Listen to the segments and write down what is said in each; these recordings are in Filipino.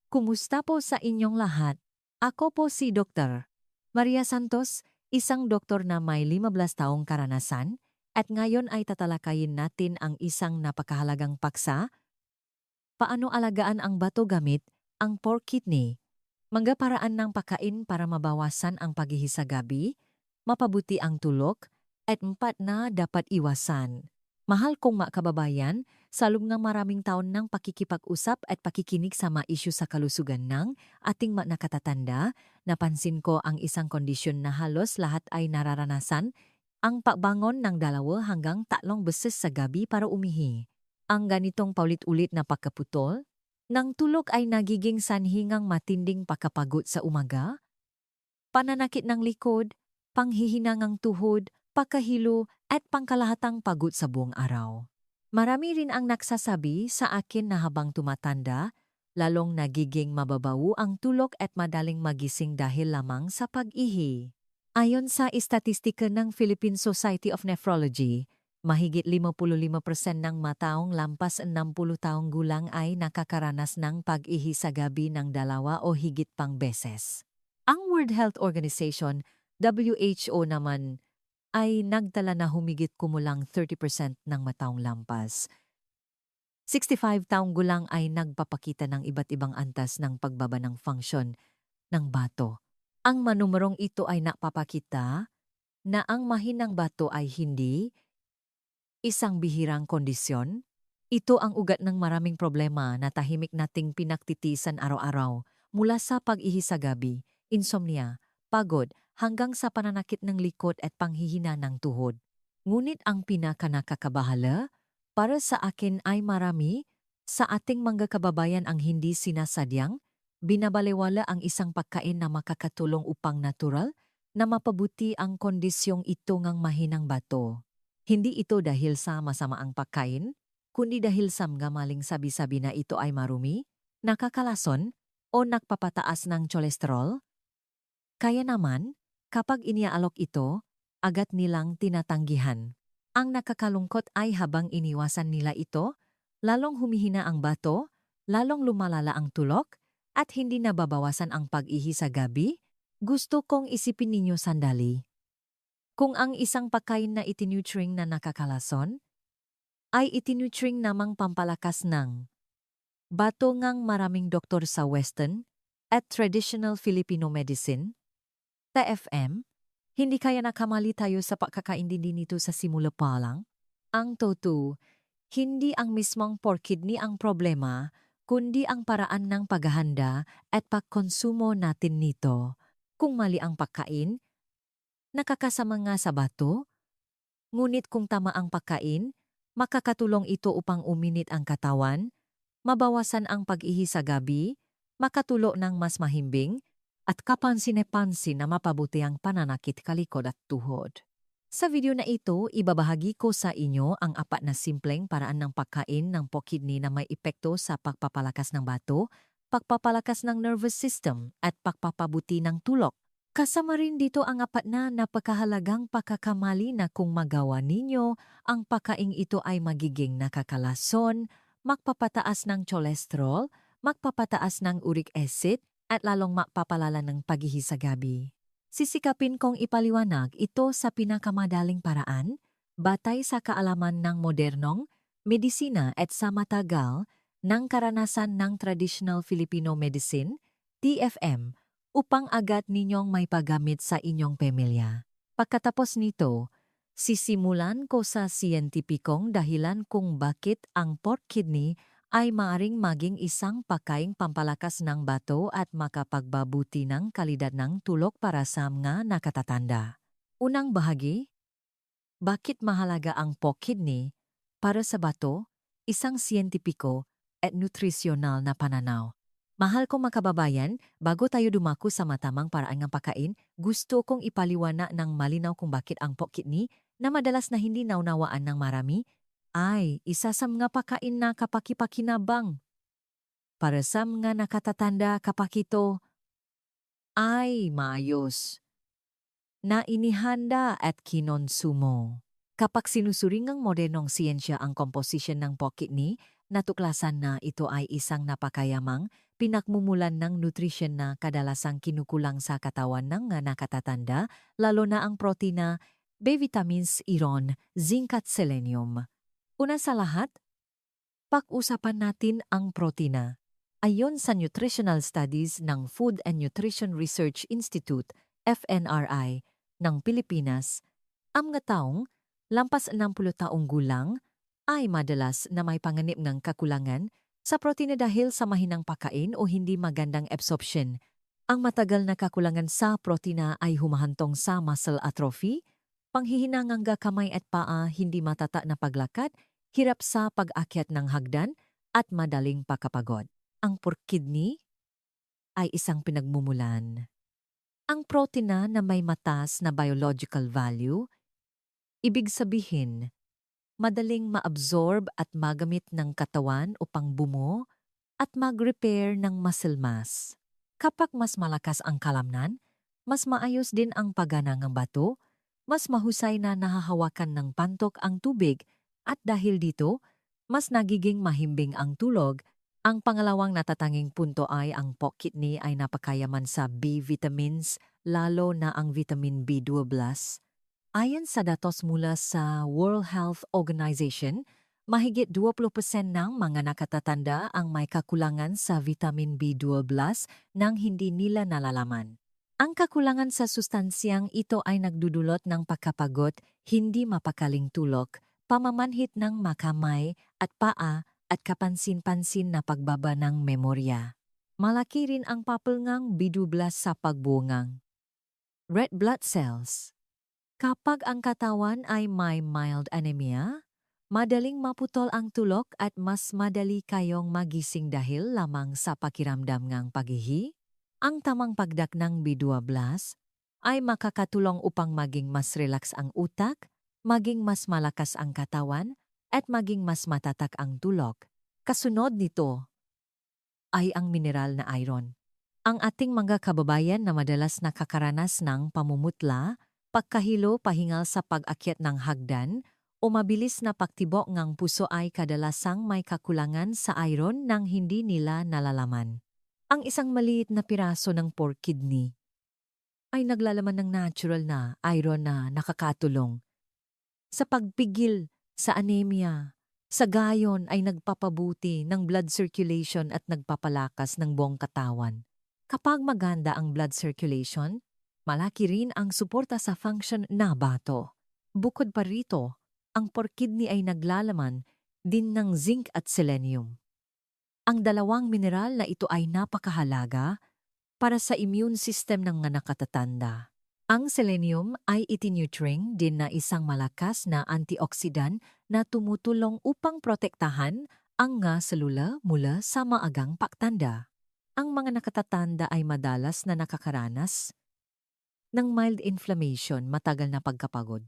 Kumusta po sa inyong lahat? Ako po si Dr. Maria Santos, isang doktor na may 15 taong karanasan, at ngayon ay tatalakayin natin ang isang napakahalagang paksa, paano alagaan ang bato gamit ang pork kidney. Mga paraan ng pagkain para mabawasan ang paghihisa gabi, mapabuti ang tulog, at empat na dapat iwasan. Mahal kong makababayan, sa loob ng maraming taon ng pakikipag-usap at pakikinig sa mga isyu sa kalusugan ng ating mga nakatatanda, napansin ko ang isang kondisyon na halos lahat ay nararanasan, ang pagbangon ng 2 hanggang 3 beses sa gabi para umihi. Ang ganitong paulit-ulit na pagkaputol ng tulog ay nagiging sanhingang matinding pagkapagod sa umaga, pananakit ng likod, panghihinangang tuhod, pagkahilo at pangkalahatang pagod sa buong araw. Marami rin ang nagsasabi sa akin na habang tumatanda, lalong nagiging mababaw ang tulog at madaling magising dahil lamang sa pag-ihi. Ayon sa istatistika ng Philippine Society of Nephrology, mahigit 55% ng mataong lampas 60 taong gulang ay nakakaranas ng pag-ihi sa gabi ng 2 o higit pang beses. Ang World Health Organization, WHO naman, ay nagtala na humigit kumulang 30% ng mataong lampas 65 taong gulang ay nagpapakita ng iba't ibang antas ng pagbaba ng funksyon ng bato. Ang manumerong ito ay napapakita na ang mahinang bato ay hindi isang bihirang kondisyon. Ito ang ugat ng maraming problema na tahimik nating pinaktitisan araw-araw, mula sa pag-ihi sa gabi, insomnia, pagod, hanggang sa pananakit ng likod at panghihina ng tuhod. Ngunit ang pinakanakakabahala para sa akin ay marami sa ating mga kababayan ang hindi sinasadyang binabalewala ang isang pagkain na makakatulong upang natural na mapabuti ang kondisyong ito ngang mahinang bato. Hindi ito dahil sa masamaang pagkain, kundi dahil sa mga maling sabi-sabi na ito ay marumi, nakakalason, o nagpapataas ng cholesterol. Kaya naman, kapag iniaalok ito, agad nilang tinatanggihan. Ang nakakalungkot ay habang iniwasan nila ito, lalong humihina ang bato, lalong lumalala ang tulog, at hindi nababawasan ang pag-ihi sa gabi. Gusto kong isipin ninyo sandali. Kung ang isang pagkain na itinutring na nakakalason, ay itinutring namang pampalakas ng bato ngang maraming doktor sa Western at Traditional Filipino Medicine, TFM, hindi kaya nakamali tayo sa pagkakaintindi nito sa simula pa lang? Ang totoo, hindi ang mismong pork kidney ang problema, kundi ang paraan ng paghahanda at pagkonsumo natin nito. Kung mali ang pagkain, nakakasama nga sa bato. Ngunit kung tama ang pagkain, makakatulong ito upang uminit ang katawan, mabawasan ang pag-ihi sa gabi, makatulo ng mas mahimbing, at kapansin-pansin na mapabuti ang pananakit kalikod at tuhod. Sa video na ito, ibabahagi ko sa inyo ang 4 na simpleng paraan ng pagkain ng pork kidney na may epekto sa pagpapalakas ng bato, pagpapalakas ng nervous system, at pagpapabuti ng tulog. Kasama rin dito ang 4 na napakahalagang pagkakamali na kung magawa ninyo, ang pagkaing ito ay magiging nakakalason, magpapataas ng cholesterol, magpapataas ng uric acid, at lalong magpapalala ng paghihi sa gabi. Sisikapin kong ipaliwanag ito sa pinakamadaling paraan, batay sa kaalaman ng modernong medisina at sa matagal ng karanasan ng Traditional Filipino Medicine, TFM, upang agad ninyong may paggamit sa inyong pamilya. Pagkatapos nito, sisimulan ko sa siyentipikong dahilan kung bakit ang pork kidney ay maaring maging isang pagkaing pampalakas ng bato at makapagbabuti ng kalidad ng tulog para sa mga nakatatanda. Unang bahagi, bakit mahalaga ang pork kidney para sa bato, isang siyentipiko at nutrisyonal na pananaw. Mahal kong makababayan, bago tayo dumako sa matamang paraan ng pagkain, gusto kong ipaliwanag ng malinaw kung bakit ang pork kidney na madalas na hindi naunawaan ng marami ay isa sa mga pagkain na kapakipakinabang. Para sa mga nakatatanda kapag ito ay maayos na inihanda at kinonsumo. Kapag sinusuring ng modernong siyensya ang komposisyon ng pork kidney, natuklasan na ito ay isang napakayamang pinakmumulan ng nutrisyon na kadalasang kinukulang sa katawan ng mga nakatatanda, lalo na ang protina, B-vitamins, iron, zinc at selenium. Una sa lahat, pag-usapan natin ang protina. Ayon sa nutritional studies ng Food and Nutrition Research Institute, FNRI, ng Pilipinas, ang mga taong lampas 60 taong gulang ay madalas na may panganib ng kakulangan sa protina dahil sa mahinang pagkain o hindi magandang absorption. Ang matagal na kakulangan sa protina ay humahantong sa muscle atrophy, panghihinang hanggang kamay at paa, hindi matata na paglakad, hirap sa pag-akyat ng hagdan at madaling pagkapagod. Ang pork kidney ay isang pinagmumulan. Ang protina na may mataas na biological value, ibig sabihin, madaling ma-absorb at magamit ng katawan upang bumo at mag-repair ng muscle mass. Kapag mas malakas ang kalamnan, mas maayos din ang pagana ng bato, mas mahusay na nahahawakan ng pantok ang tubig at dahil dito, mas nagiging mahimbing ang tulog. Ang pangalawang natatanging punto ay ang pork kidney ay napakayaman sa B vitamins, lalo na ang vitamin B12. Ayon sa datos mula sa World Health Organization, mahigit 20% ng mga nakatatanda ang may kakulangan sa vitamin B12 nang hindi nila nalalaman. Ang kakulangan sa sustansyang ito ay nagdudulot ng pagkapagod, hindi mapakaling tulog, pamamanhit ng makamay at paa at kapansin-pansin na pagbaba ng memorya. Malaki rin ang papel ng B12 sa pagbungang red blood cells. Kapag ang katawan ay may mild anemia, madaling maputol ang tulog at mas madali kayong magising dahil lamang sa pakiramdam ng paghihi. Ang tamang pagdak ng B12 ay makakatulong upang maging mas relax ang utak, maging mas malakas ang katawan, at maging mas matatak ang tulog. Kasunod nito ay ang mineral na iron. Ang ating mga kababayan na madalas nakakaranas ng pamumutla, pagkahilo pahingal sa pag-akyat ng hagdan, o mabilis na pagtibok ng puso ay kadalasang may kakulangan sa iron nang hindi nila nalalaman. Ang isang maliit na piraso ng pork kidney ay naglalaman ng natural na iron na nakakatulong sa pagpigil sa anemia. Sa gayon ay nagpapabuti ng blood circulation at nagpapalakas ng buong katawan. Kapag maganda ang blood circulation, malaki rin ang suporta sa function na bato. Bukod pa rito, ang pork kidney ay naglalaman din ng zinc at selenium. Ang dalawang mineral na ito ay napakahalaga para sa immune system ng mga nakatatanda. Ang selenium ay itinuturing din na isang malakas na antioxidant na tumutulong upang protektahan ang mga selula mula sa maagang pagtanda. Ang mga nakatatanda ay madalas na nakakaranas ng mild inflammation, matagal na pagkapagod,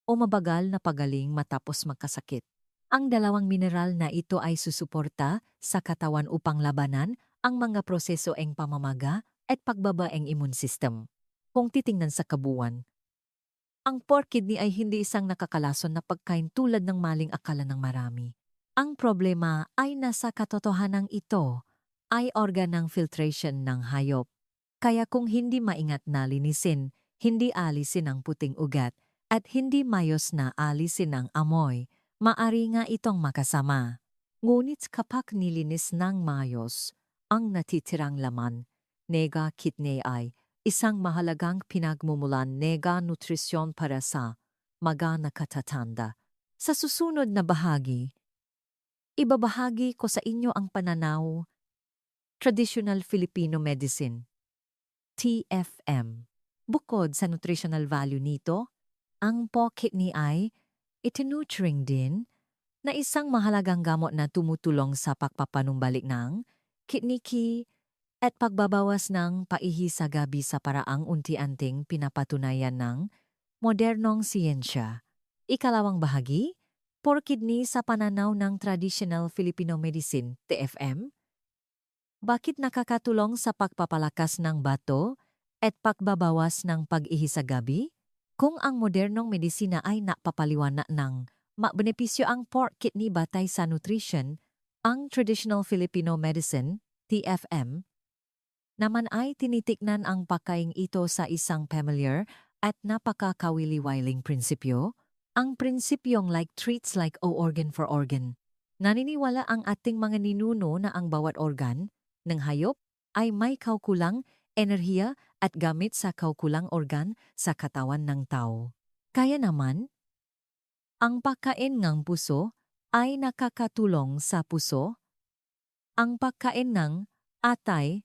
o mabagal na pagaling matapos magkasakit. Ang dalawang mineral na ito ay susuporta sa katawan upang labanan ang mga proseso ng pamamaga at pagbaba ng immune system. Kung titingnan sa kabuuan, ang pork kidney ay hindi isang nakakalason na pagkain tulad ng maling akala ng marami. Ang problema ay nasa katotohanan ito ay organ ng filtration ng hayop. Kaya kung hindi maingat na linisin, hindi alisin ang puting ugat, at hindi mayos na alisin ang amoy, maari nga itong makasama. Ngunit kapag nilinis ng mayos, ang natitirang laman, nega kidney ay isang mahalagang pinagmumulan nega nutrisyon para sa mga nakatatanda. Sa susunod na bahagi, ibabahagi ko sa inyo ang pananaw Traditional Filipino Medicine, TFM. Bukod sa nutritional value nito, ang pork kidney ay itinuturing din na isang mahalagang gamot na tumutulong sa pagpapanumbalik ng kidney key at pagbabawas ng paihi sa gabi sa paraang unti-anting pinapatunayan ng modernong siyensya. Ikalawang bahagi, pork kidney sa pananaw ng Traditional Filipino Medicine, TFM. Bakit nakakatulong sa pagpapalakas ng bato at pagbabawas ng pag-ihi sa gabi? Kung ang modernong medisina ay napapaliwanag ng Mabenepisyo ang pork kidney batay sa nutrition, ang traditional Filipino medicine, TFM, naman ay tinitiknan ang pagkain ito sa isang familiar at napakakawili-wiling prinsipyo, ang prinsipyong like treats like o organ for organ. Naniniwala ang ating mga ninuno na ang bawat organ ng hayop ay may kaukulang enerhiya at gamit sa kaukulang organ sa katawan ng tao. Kaya naman, ang pagkain ng puso ay nakakatulong sa puso, ang pagkain ng atay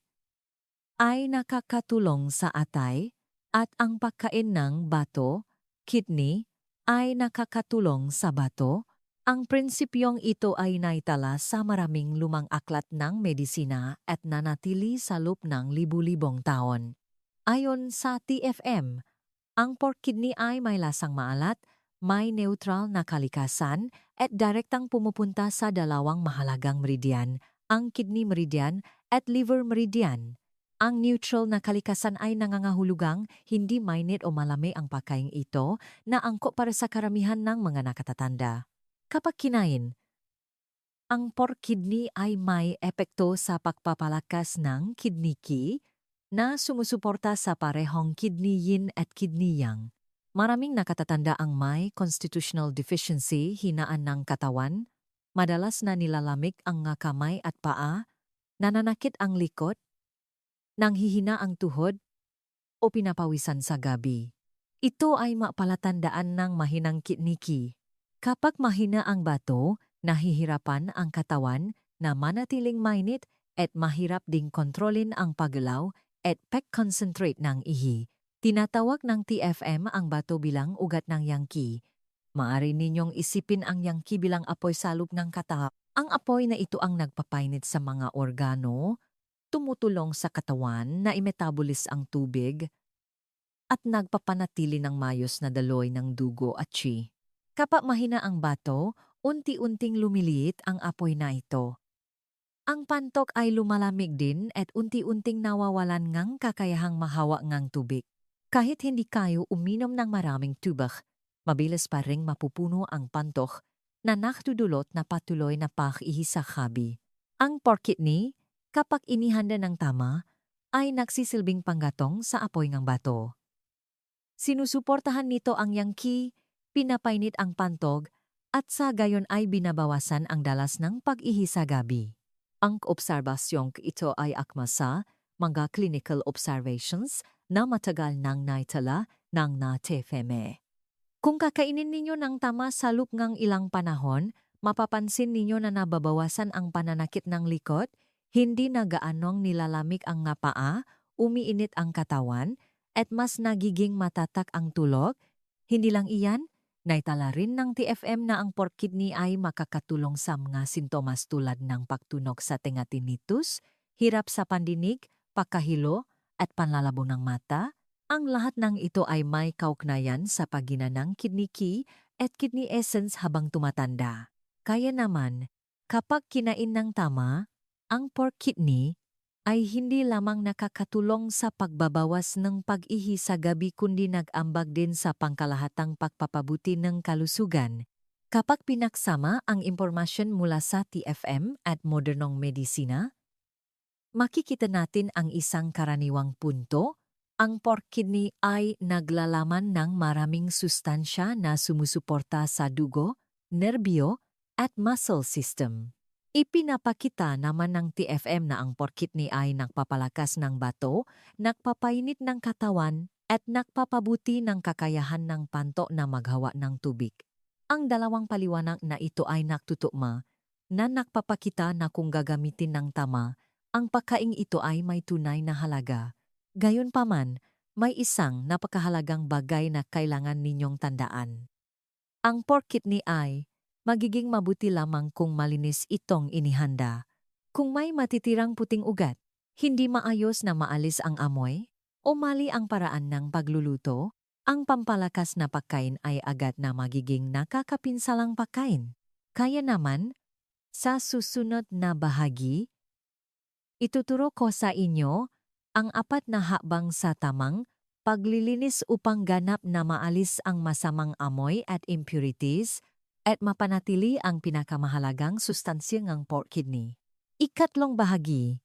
ay nakakatulong sa atay, at ang pagkain ng bato, kidney, ay nakakatulong sa bato. Ang prinsipyong ito ay naitala sa maraming lumang aklat ng medisina at nanatili sa loob ng libu-libong taon. Ayon sa TFM, ang pork kidney ay may lasang maalat, may neutral na kalikasan at direktang pumupunta sa dalawang mahalagang meridian, ang kidney meridian at liver meridian. Ang neutral na kalikasan ay nangangahulugang hindi mainit o malami ang pagkain ito na angkop para sa karamihan ng mga nakatatanda. Kapag kinain, ang pork kidney ay may epekto sa pagpapalakas ng kidney ki na sumusuporta sa parehong kidney yin at kidney yang. Maraming nakatatanda ang may constitutional deficiency, hinaan ng katawan, madalas na nilalamig ang nga kamay at paa, nananakit ang likod, nanghihina ang tuhod, o pinapawisan sa gabi. Ito ay mapalatandaan ng mahinang kidney ki. Kapag mahina ang bato, nahihirapan ang katawan na manatiling mainit at mahirap ding kontrolin ang paggalaw at pag-concentrate ng ihi. Tinatawag ng TFM ang bato bilang ugat ng yangki. Maaari ninyong isipin ang yangki bilang apoy sa loob ng katawan. Ang apoy na ito ang nagpapainit sa mga organo, tumutulong sa katawan na imetabolis ang tubig, at nagpapanatili ng mayos na daloy ng dugo at chi. Kapag mahina ang bato, unti-unting lumiliit ang apoy na ito. Ang pantok ay lumalamig din at unti-unting nawawalan ngang kakayahang mahawa ngang tubig. Kahit hindi kayo uminom ng maraming tubig, mabilis pa ring mapupuno ang pantok na nakdudulot na patuloy na pag-ihi sa gabi. Ang pork kidney, kapag inihanda ng tama, ay nagsisilbing panggatong sa apoy ng bato. Sinusuportahan nito ang yangki, pinapainit ang pantog, at sa gayon ay binabawasan ang dalas ng pag-ihi sa gabi. Ang obserbasyong ito ay akma sa mga clinical observations na matagal nang naitala ng TFM. Kung kakainin ninyo ng tama sa loob ng ilang panahon, mapapansin ninyo na nababawasan ang pananakit ng likod, hindi na gaanong nilalamig ang nga paa, umiinit ang katawan, at mas nagiging matatak ang tulog. Hindi lang iyan, naitala rin ng TFM na ang pork kidney ay makakatulong sa mga sintomas tulad ng pagtunog sa tenga tinnitus, hirap sa pandinig, pagkahilo, at panlalabo ng mata. Ang lahat ng ito ay may kaugnayan sa pagina ng kidney ki at kidney essence habang tumatanda. Kaya naman, kapag kinain ng tama, ang pork kidney ay hindi lamang nakakatulong sa pagbabawas ng pag-ihi sa gabi kundi nag-ambag din sa pangkalahatang pagpapabuti ng kalusugan. Kapag pinaksama ang impormasyon mula sa TFM at modernong medisina, makikita natin ang isang karaniwang punto. Ang pork kidney ay naglalaman ng maraming sustansya na sumusuporta sa dugo, nerbio, at muscle system. Ipinapakita naman ng TFM na ang pork kidney ay nagpapalakas ng bato, nagpapainit ng katawan, at nagpapabuti ng kakayahan ng panto na maghawa ng tubig. Ang dalawang paliwanag na ito ay nagtutugma na nagpapakita na kung gagamitin ng tama, ang pagkain ito ay may tunay na halaga. Gayunpaman, may isang napakahalagang bagay na kailangan ninyong tandaan. Ang pork kidney ay magiging mabuti lamang kung malinis itong inihanda. Kung may matitirang puting ugat, hindi maayos na maalis ang amoy, o mali ang paraan ng pagluluto, ang pampalakas na pagkain ay agad na magiging nakakapinsalang pagkain. Kaya naman, sa susunod na bahagi, ituturo ko sa inyo ang 4 na hakbang sa tamang paglilinis upang ganap na maalis ang masamang amoy at impurities, at mapanatili ang pinakamahalagang sustansya ng pork kidney. Ikatlong bahagi.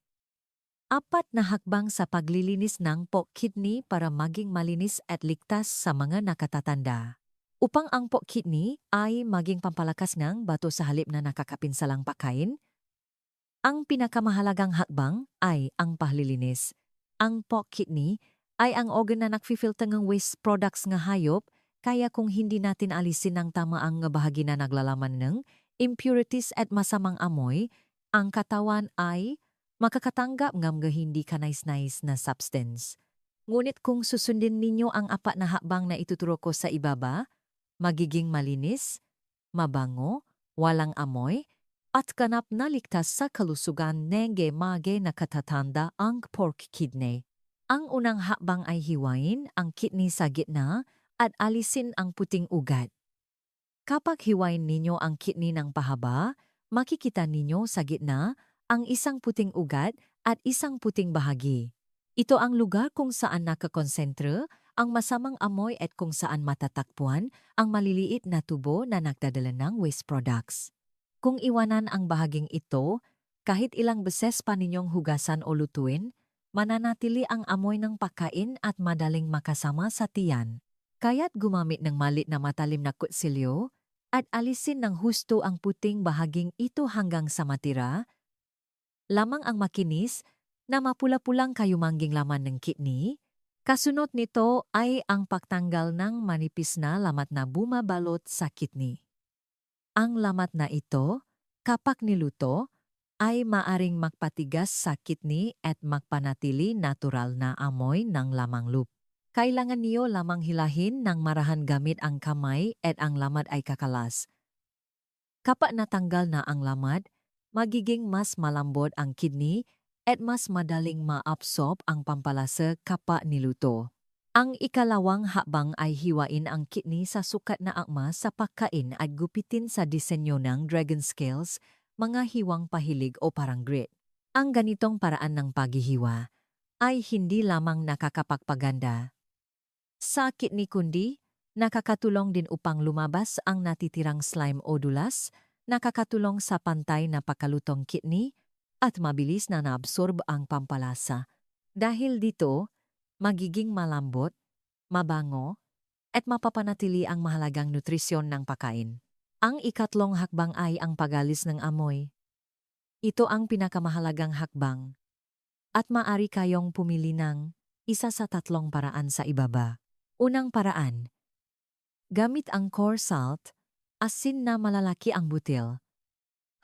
4 na hakbang sa paglilinis ng pork kidney para maging malinis at ligtas sa mga nakatatanda. Upang ang pork kidney ay maging pampalakas ng bato sa halip na nakakapinsalang pagkain, ang pinakamahalagang hakbang ay ang paglilinis. Ang pork kidney ay ang organ na nagfifilter ng waste products ng hayop, kaya kung hindi natin alisin ng tama ang bahagi na naglalaman ng impurities at masamang amoy, ang katawan ay makakatanggap ng mga hindi kanais-nais na substance. Ngunit kung susundin ninyo ang 4 na hakbang na ituturo ko sa ibaba, magiging malinis, mabango, walang amoy, at ganap na ligtas sa kalusugan ng mga nakatatanda ang pork kidney. Ang unang hakbang ay hiwain ang kidney sa gitna at alisin ang puting ugat. Kapag hiwain ninyo ang kidney ng pahaba, makikita ninyo sa gitna ang isang puting ugat at isang puting bahagi. Ito ang lugar kung saan nakakonsentra ang masamang amoy at kung saan matatakpuan ang maliliit na tubo na nagdadala ng waste products. Kung iwanan ang bahaging ito, kahit ilang beses pa ninyong hugasan o lutuin, mananatili ang amoy ng pagkain at madaling makasama sa tiyan. Kaya't gumamit ng malit na matalim na kutsilyo at alisin ng husto ang puting bahaging ito hanggang sa matira lamang ang makinis na mapula-pulang kayumangging laman ng kidney. Kasunod nito ay ang pagtanggal ng manipis na lamat na bumabalot sa kidney. Ang lamat na ito, kapag niluto, ay maaring magpatigas sa kidney at magpanatili natural na amoy ng lamang loop. Kailangan niyo lamang hilahin ng marahan gamit ang kamay at ang lamat ay kakalas. Kapag natanggal na ang lamat, magiging mas malambot ang kidney at mas madaling ma-absorb ang pampalasa kapag niluto. Ang ikalawang hakbang ay hiwain ang kidney sa sukat na akma sa pagkain at gupitin sa disenyo ng dragon scales, mga hiwang pahilig o parang grit. Ang ganitong paraan ng paghihiwa ay hindi lamang nakakapagpaganda sa kidney kundi nakakatulong din upang lumabas ang natitirang slime o dulas, nakakatulong sa pantay na pakalutong kidney at mabilis na naabsorb ang pampalasa. Dahil dito, magiging malambot, mabango, at mapapanatili ang mahalagang nutrisyon ng pagkain. Ang ikatlong hakbang ay ang pagalis ng amoy. Ito ang pinakamahalagang hakbang. At maaari kayong pumili ng isa sa 3 paraan sa ibaba. Unang paraan. Gamit ang core salt, asin na malalaki ang butil,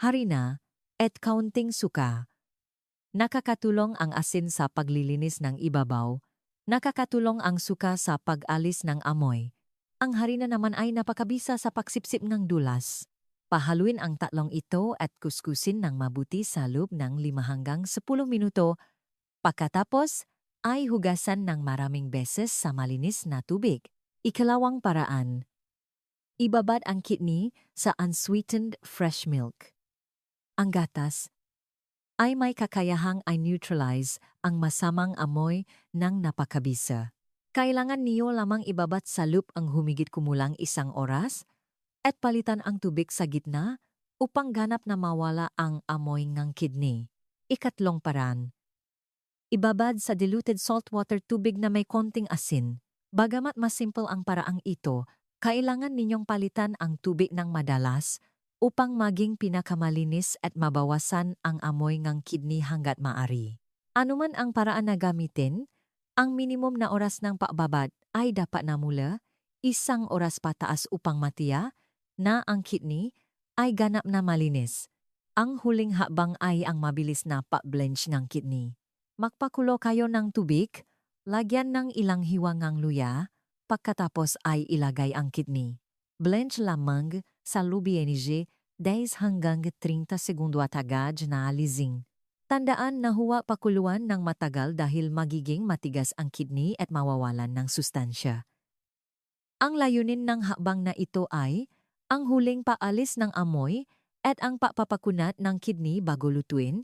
harina, at kaunting suka. Nakakatulong ang asin sa paglilinis ng ibabaw, nakakatulong ang suka sa pag-alis ng amoy. Ang harina naman ay napakabisa sa pagsipsip ng dulas. Pahaluin ang 3 ito at kuskusin ng mabuti sa loob ng 5 hanggang 10 minuto. Pagkatapos, ay hugasan ng maraming beses sa malinis na tubig. Ikalawang paraan. Ibabad ang kidney sa unsweetened fresh milk. Ang gatas ay may kakayahang i-neutralize ang masamang amoy ng napakabisa. Kailangan niyo lamang ibabat sa loop ang humigit kumulang 1 oras at palitan ang tubig sa gitna upang ganap na mawala ang amoy ng kidney. Ikatlong paraan. Ibabad sa diluted saltwater tubig na may konting asin. Bagamat mas simple ang paraang ito, kailangan ninyong palitan ang tubig ng madalas upang maging pinakamalinis at mabawasan ang amoy ng kidney hanggat maari. Anuman ang paraan na gamitin, ang minimum na oras ng pagbabad ay dapat na mula 1 oras pataas upang matiya na ang kidney ay ganap na malinis. Ang huling hakbang ay ang mabilis na pag-blanch ng kidney. Magpakulo kayo ng tubig, lagyan ng ilang hiwangang luya, pagkatapos ay ilagay ang kidney. Blanch lamang sa lubienig 10 hanggang 30 segundo at agad na alisin. Tandaan na huwag pakuluan ng matagal dahil magiging matigas ang kidney at mawawalan ng sustansya. Ang layunin ng hakbang na ito ay ang huling paalis ng amoy at ang papapakunat ng kidney bago lutuin.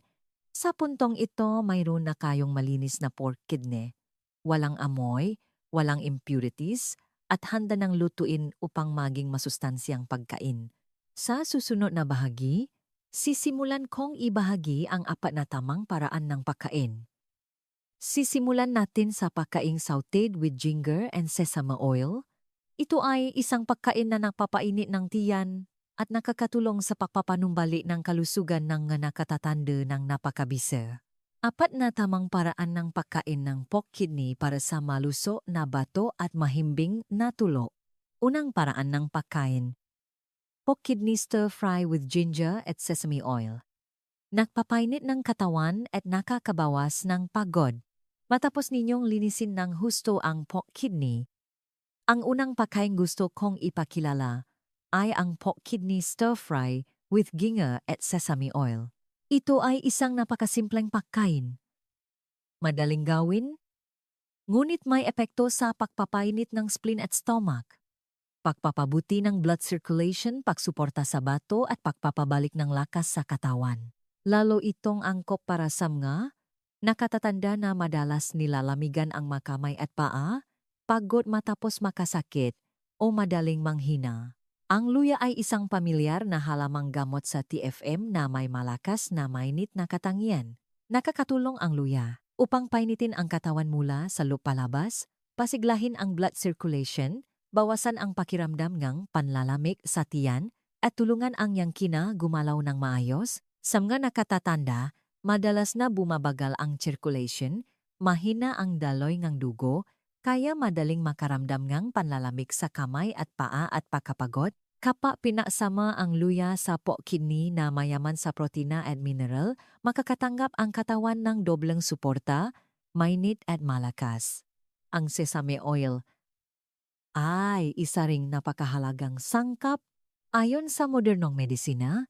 Sa puntong ito, mayroon na kayong malinis na pork kidney. Walang amoy, walang impurities, at handa ng lutuin upang maging masustansyang pagkain. Sa susunod na bahagi, sisimulan kong ibahagi ang apat na tamang paraan ng pagkain. Sisimulan natin sa pagkaing sautéed with ginger and sesame oil. Ito ay isang pagkain na napapainit ng tiyan at nakakatulong sa pagpapanumbalik ng kalusugan ng mga nakatatanda ng napakabisa. Apat na tamang paraan ng pagkain ng pork kidney para sa maluso na bato at mahimbing na tulo. Unang paraan ng pagkain. Pork kidney stir-fry with ginger at sesame oil. Nagpapainit ng katawan at nakakabawas ng pagod. Matapos ninyong linisin ng husto ang pork kidney, ang unang pagkain gusto kong ipakilala ay ang pork kidney stir-fry with ginger at sesame oil. Ito ay isang napakasimpleng pagkain. Madaling gawin, ngunit may epekto sa pagpapainit ng spleen at stomach, pagpapabuti ng blood circulation, pagsuporta sa bato at pagpapabalik ng lakas sa katawan. Lalo itong angkop para sa mga nakatatanda na madalas nilalamigan ang makamay at paa, pagod matapos makasakit, o madaling manghina. Ang luya ay isang pamilyar na halamang gamot sa TFM na may malakas na mainit na katangian. Nakakatulong ang luya upang painitin ang katawan mula sa lupalabas, pasiglahin ang blood circulation, bawasan ang pakiramdam ng panlalamig sa tiyan, at tulungan ang yangkina gumalaw ng maayos. Sa mga nakatatanda, madalas na bumabagal ang circulation, mahina ang daloy ng dugo, kaya madaling makaramdam ng panlalamig sa kamay at paa at pagkapagod. Kapag pinasama ang luya sa pork kidney na mayaman sa protina at mineral, makakatanggap ang katawan ng dobleng suporta, mainit at malakas. Ang sesame oil ay isa ring napakahalagang sangkap. Ayon sa modernong medisina,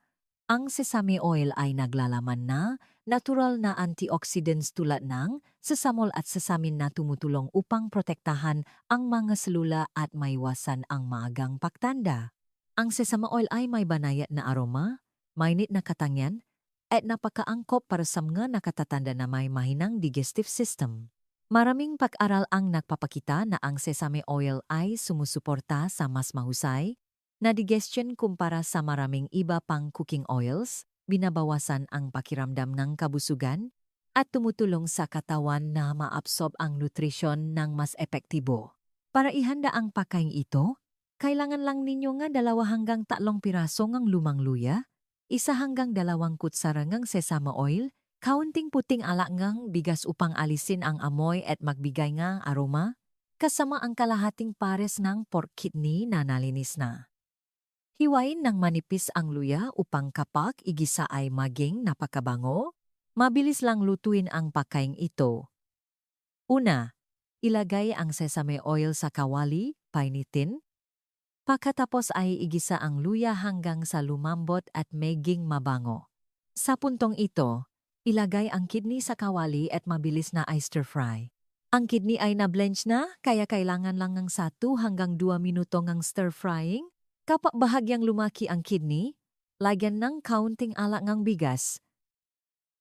ang sesame oil ay naglalaman na natural na antioxidants tulad ng sesamol at sesamin na tumutulong upang protektahan ang mga selula at maiwasan ang maagang pagtanda. Ang sesame oil ay may banayad na aroma, mainit na katangian, at napakaangkop para sa mga nakatatanda na may mahinang digestive system. Maraming pag-aral ang nagpapakita na ang sesame oil ay sumusuporta sa mas mahusay na digestion kumpara sa maraming iba pang cooking oils, binabawasan ang pakiramdam ng kabusugan, at tumutulong sa katawan na maabsorb ang nutrisyon ng mas epektibo. Para ihanda ang pagkain ito, kailangan lang ninyo nga 2 hanggang 3 piraso ng lumang luya, 1 hanggang 2 kutsara ng sesame oil, kaunting puting alak ng bigas upang alisin ang amoy at magbigay ng aroma, kasama ang kalahating pares ng pork kidney na nalinis na. Hiwain ng manipis ang luya upang kapag igisa ay maging napakabango. Mabilis lang lutuin ang pagkain ito. Una, ilagay ang sesame oil sa kawali, painitin. Pagkatapos ay igisa ang luya hanggang sa lumambot at maging mabango. Sa puntong ito, ilagay ang kidney sa kawali at mabilis na stir-fry. Ang kidney ay na-blanch na, kaya kailangan lang ng 1 hanggang 2 minuto ng stir-frying. Kapag bahagyang lumaki ang kidney, lagyan ng kaunting alak ng bigas,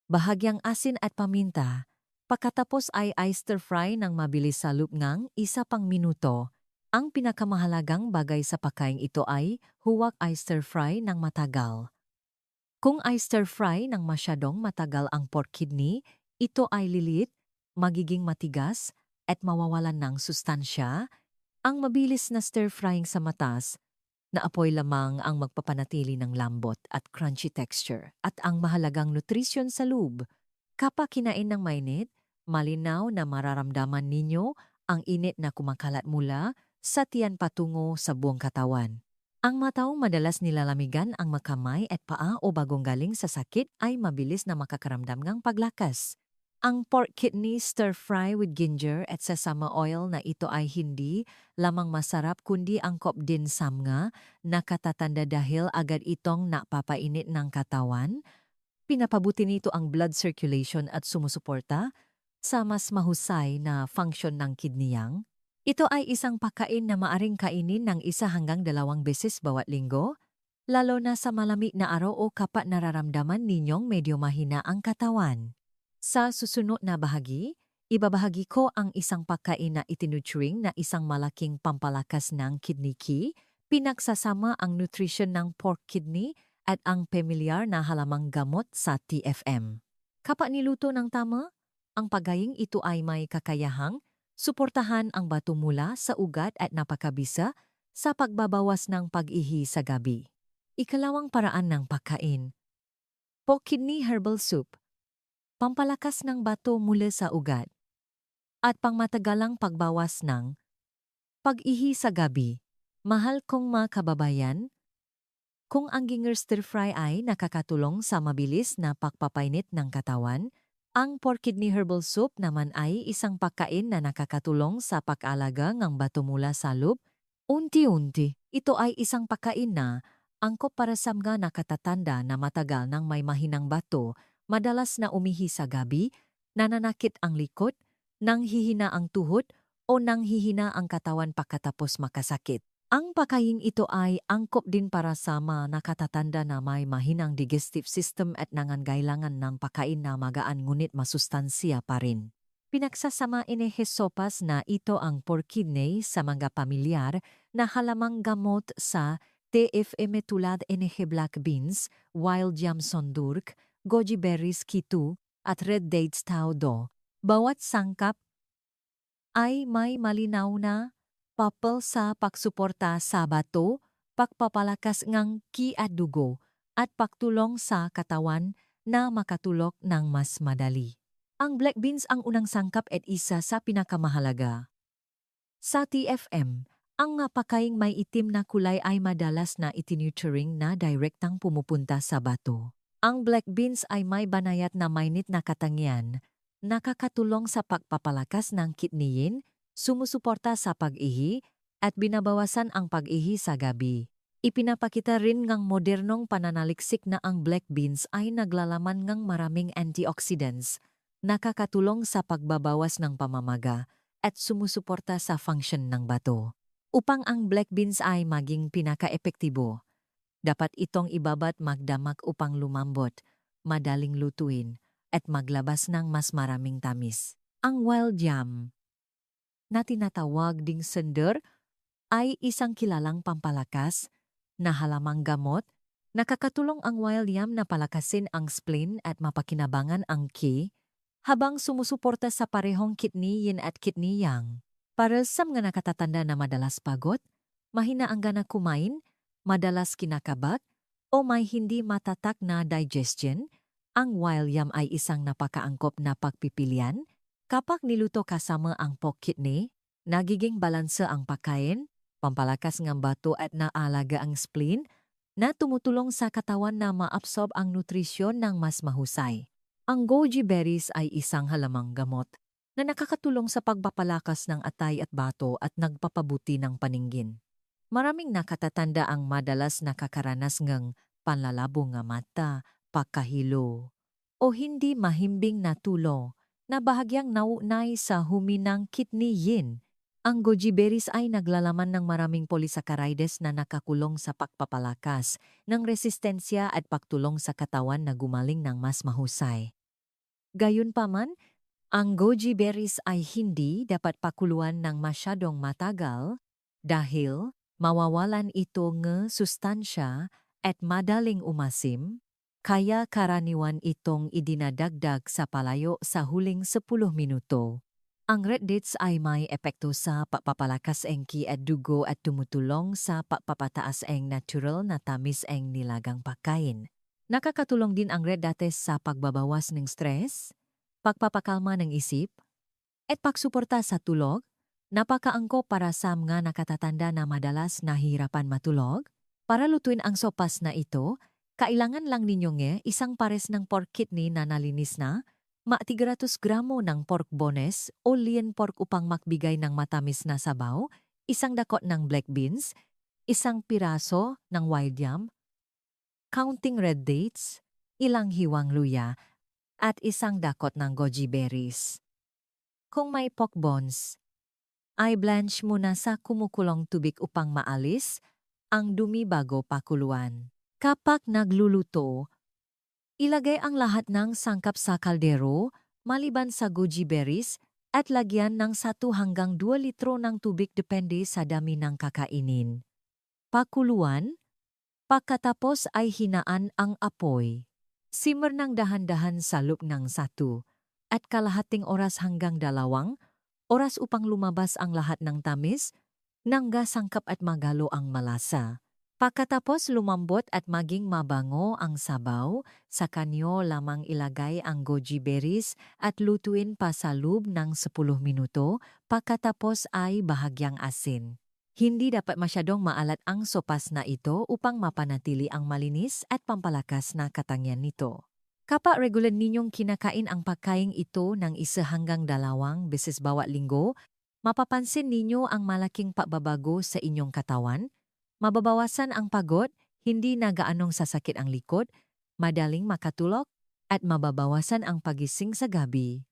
bahagyang asin at paminta. Pagkatapos ay stir-fry ng mabilis sa loob ng 1 pang minuto. Ang pinakamahalagang bagay sa pagkain ito ay huwag stir-fry ng matagal. Kung stir-fry ng masyadong matagal ang pork kidney, ito ay lilit, magiging matigas, at mawawalan ng sustansya. Ang mabilis na stir-frying sa matas na apoy lamang ang magpapanatili ng lambot at crunchy texture at ang mahalagang nutrisyon sa loob. Kapag kinain ng mainit, malinaw na mararamdaman ninyo ang init na kumakalat mula sa tiyan patungo sa buong katawan. Ang mataong madalas nilalamigan ang makamay at paa o bagong galing sa sakit ay mabilis na makakaramdam ng paglakas. Ang pork kidney stir-fry with ginger at sesame oil na ito ay hindi lamang masarap kundi angkop din sa mga nakatatanda dahil agad itong napapainit ng katawan. Pinapabuti nito ang blood circulation at sumusuporta sa mas mahusay na function ng kidneyang. Ito ay isang pagkain na maaring kainin ng 1 hanggang 2 beses bawat linggo, lalo na sa malamig na araw o kapag nararamdaman ninyong medyo mahina ang katawan. Sa susunod na bahagi, ibabahagi ko ang isang pagkain na itinutring na isang malaking pampalakas ng kidney key Pinagsasama ang nutrisyon ng pork kidney at ang pamilyar na halamang gamot sa TFM. Kapag niluto ng tama, ang pagaying ito ay may kakayahang suportahan ang bato mula sa ugat at napakabisa sa pagbabawas ng pag-ihi sa gabi. Ikalawang paraan ng pagkain. Pork kidney herbal soup. Pampalakas ng bato mula sa ugat at pangmatagalang pagbawas ng pag-ihi sa gabi. Mahal kong mga kababayan, kung ang ginger stir-fry ay nakakatulong sa mabilis na pagpapainit ng katawan, ang pork kidney herbal soup naman ay isang pagkain na nakakatulong sa pag-alaga ng bato mula sa loob. Unti-unti, ito ay isang pagkain na angkop para sa mga nakatatanda na matagal ng may mahinang bato, madalas na umihi sa gabi, nananakit ang likod, nanghihina ang tuhod, o nanghihina ang katawan pagkatapos makasakit. Ang pagkain ito ay angkop din para sa mga nakatatanda na may mahinang digestive system at nangangailangan ng pagkain na magaan ngunit masustansya pa rin. Pinagsasama sopas na ito ang pork kidney sa mga pamilyar na halamang gamot sa TFM tulad black beans, wild yam sondurk, goji berries kitu, at red dates taudo. Bawat sangkap ay may malinaw na papel sa pagsuporta sa bato, pagpapalakas ng ki at dugo, at pagtulong sa katawan na makatulog ng mas madali. Ang black beans ang unang sangkap at isa sa pinakamahalaga. Sa TFM, ang pagkaing may itim na kulay ay madalas na itinuturing na direktang pumupunta sa bato. Ang black beans ay may banayat na mainit na katangian, nakakatulong sa pagpapalakas ng kidneyin, sumusuporta sa pag-ihi, at binabawasan ang pag-ihi sa gabi. Ipinapakita rin ng modernong pananaliksik na ang black beans ay naglalaman ng maraming antioxidants, nakakatulong sa pagbabawas ng pamamaga, at sumusuporta sa function ng bato. Upang ang black beans ay maging pinaka-epektibo, dapat itong ibabat magdamag upang lumambot, madaling lutuin, at maglabas ng mas maraming tamis. Ang wild yam, na tinatawag ding sender, ay isang kilalang pampalakas na halamang gamot. Nakakatulong ang wild yam na palakasin ang spleen at mapakinabangan ang ki, habang sumusuporta sa parehong kidney yin at kidney yang. Para sa mga nakatatanda na madalas pagod, mahina ang gana kumain, madalas kinakabak, o may hindi matatak na digestion, ang wild yam ay isang napakaangkop na pagpipilian. Kapag niluto kasama ang pork kidney, nagiging balanse ang pagkain, pampalakas ng bato at naalaga ang spleen, na tumutulong sa katawan na maabsorb ang nutrisyon ng mas mahusay. Ang goji berries ay isang halamang gamot na nakakatulong sa pagpapalakas ng atay at bato at nagpapabuti ng paningin. Maraming nakatatanda ang madalas nakakaranas ng panlalabo ng mata, pagkahilo, o hindi mahimbing na tulo na bahagyang nauunay sa huminang kidney yin. Ang goji berries ay naglalaman ng maraming polysaccharides na nakakulong sa pagpapalakas ng resistensya at pagtulong sa katawan na gumaling ng mas mahusay. Gayunpaman, ang goji berries ay hindi dapat pakuluan ng masyadong matagal dahil mawawalan ito ng sustansya at madaling umasim, kaya karaniwan itong idinadagdag sa palayo sa huling 10 minuto. Ang red dates ay may epekto sa pagpapalakas ng ki at dugo at tumutulong sa pagpapataas ng natural na tamis ng nilagang pagkain. Nakakatulong din ang red dates sa pagbabawas ng stress, pagpapakalma ng isip, at pagsuporta sa tulog. Napakaangkop para sa mga nakatatanda na madalas nahihirapan matulog. Para lutuin ang sopas na ito, kailangan lang ninyo isang pares ng pork kidney na nalinis na, 300 gramo ng pork bones o lean pork upang magbigay ng matamis na sabaw, isang dakot ng black beans, isang piraso ng wild yam, counting red dates, ilang hiwang luya, at isang dakot ng goji berries. Kung may pork bones, ay blanch muna sa kumukulong tubig upang maalis ang dumi bago pakuluan. Kapag nagluluto, ilagay ang lahat ng sangkap sa kaldero, maliban sa goji berries, at lagyan ng 1 hanggang 2 litro ng tubig depende sa dami ng kakainin. Pakuluan, pagkatapos ay hinaan ang apoy. Simmer ng dahan-dahan sa loob ng 1.5 oras hanggang 2 oras upang lumabas ang lahat ng tamis, nanggasangkap at magalo ang malasa. Pagkatapos lumambot at maging mabango ang sabaw, sa kanyo lamang ilagay ang goji berries at lutuin pa sa loob ng 10 minuto, pagkatapos ay bahagyang asin. Hindi dapat masyadong maalat ang sopas na ito upang mapanatili ang malinis at pampalakas na katangian nito. Kapag regular ninyong kinakain ang pagkain ito ng 1 hanggang 2 beses bawat linggo, mapapansin ninyo ang malaking pagbabago sa inyong katawan. Mababawasan ang pagod, hindi na gaanong sasakit ang likod, madaling makatulog, at mababawasan ang pagising sa gabi.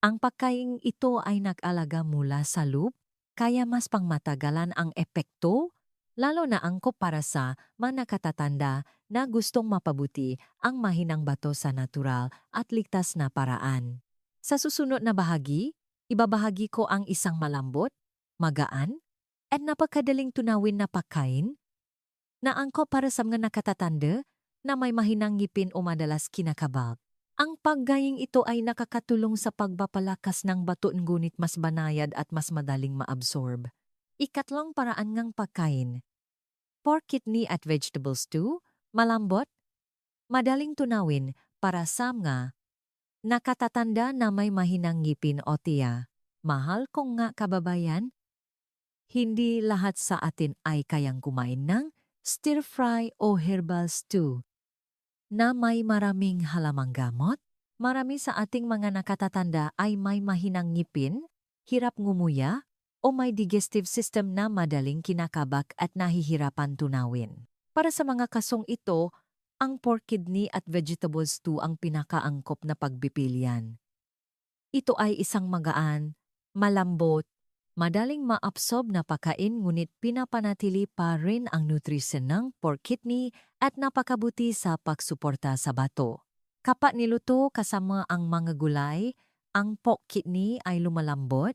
Ang pagkain ito ay nag-alaga mula sa loob, kaya mas pangmatagalan ang epekto, lalo na angkop para sa mga nakatatanda na gustong mapabuti ang mahinang bato sa natural at ligtas na paraan. Sa susunod na bahagi, ibabahagi ko ang isang malambot, magaan, at napakadaling tunawin na pagkain na angkop para sa mga nakatatanda na may mahinang ngipin o madalas kinakabag. Ang paggaying ito ay nakakatulong sa pagbapalakas ng bato ngunit mas banayad at mas madaling maabsorb. Ikatlong paraan ng pagkain. Pork kidney at vegetable stew, malambot, madaling tunawin para sa mga nakatatanda na may mahinang ngipin o tiya. Mahal kong nga kababayan, hindi lahat sa atin ay kayang kumain ng stir-fry o herbal stew na may maraming halamang gamot. Marami sa ating mga nakatatanda ay may mahinang ngipin, hirap ngumuya, o may digestive system na madaling kinakabak at nahihirapan tunawin. Para sa mga kasong ito, ang pork kidney at vegetable stew ang pinakaangkop na pagpipilian. Ito ay isang magaan, malambot, madaling maabsorb na pagkain ngunit pinapanatili pa rin ang nutrisyon ng pork kidney at napakabuti sa pagsuporta sa bato. Kapag niluto kasama ang mga gulay, ang pork kidney ay lumalambot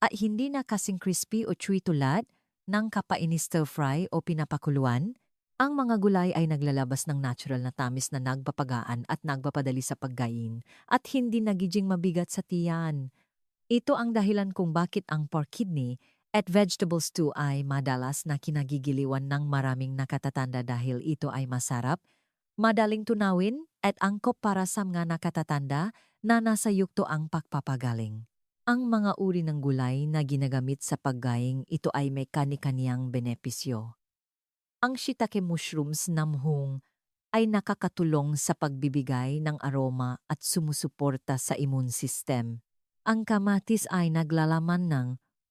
at hindi na kasing crispy o chewy tulad ng kapag ini-stir-fry o pinapakuluan. Ang mga gulay ay naglalabas ng natural na tamis na nagpapagaan at nagpapadali sa pagkain at hindi nagiging mabigat sa tiyan. Ito ang dahilan kung bakit ang pork kidney at vegetable stew ay madalas na kinagigiliwan ng maraming nakatatanda dahil ito ay masarap, madaling tunawin at angkop para sa mga nakatatanda na nasa yugto ang pagpapagaling. Ang mga uri ng gulay na ginagamit sa paggaing ito ay may kani-kaniyang benepisyo. Ang shiitake mushrooms namhong ay nakakatulong sa pagbibigay ng aroma at sumusuporta sa immune system. Ang kamatis ay naglalaman ng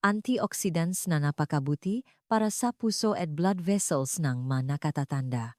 antioxidants na napakabuti para sa puso at blood vessels ng mga nakatatanda.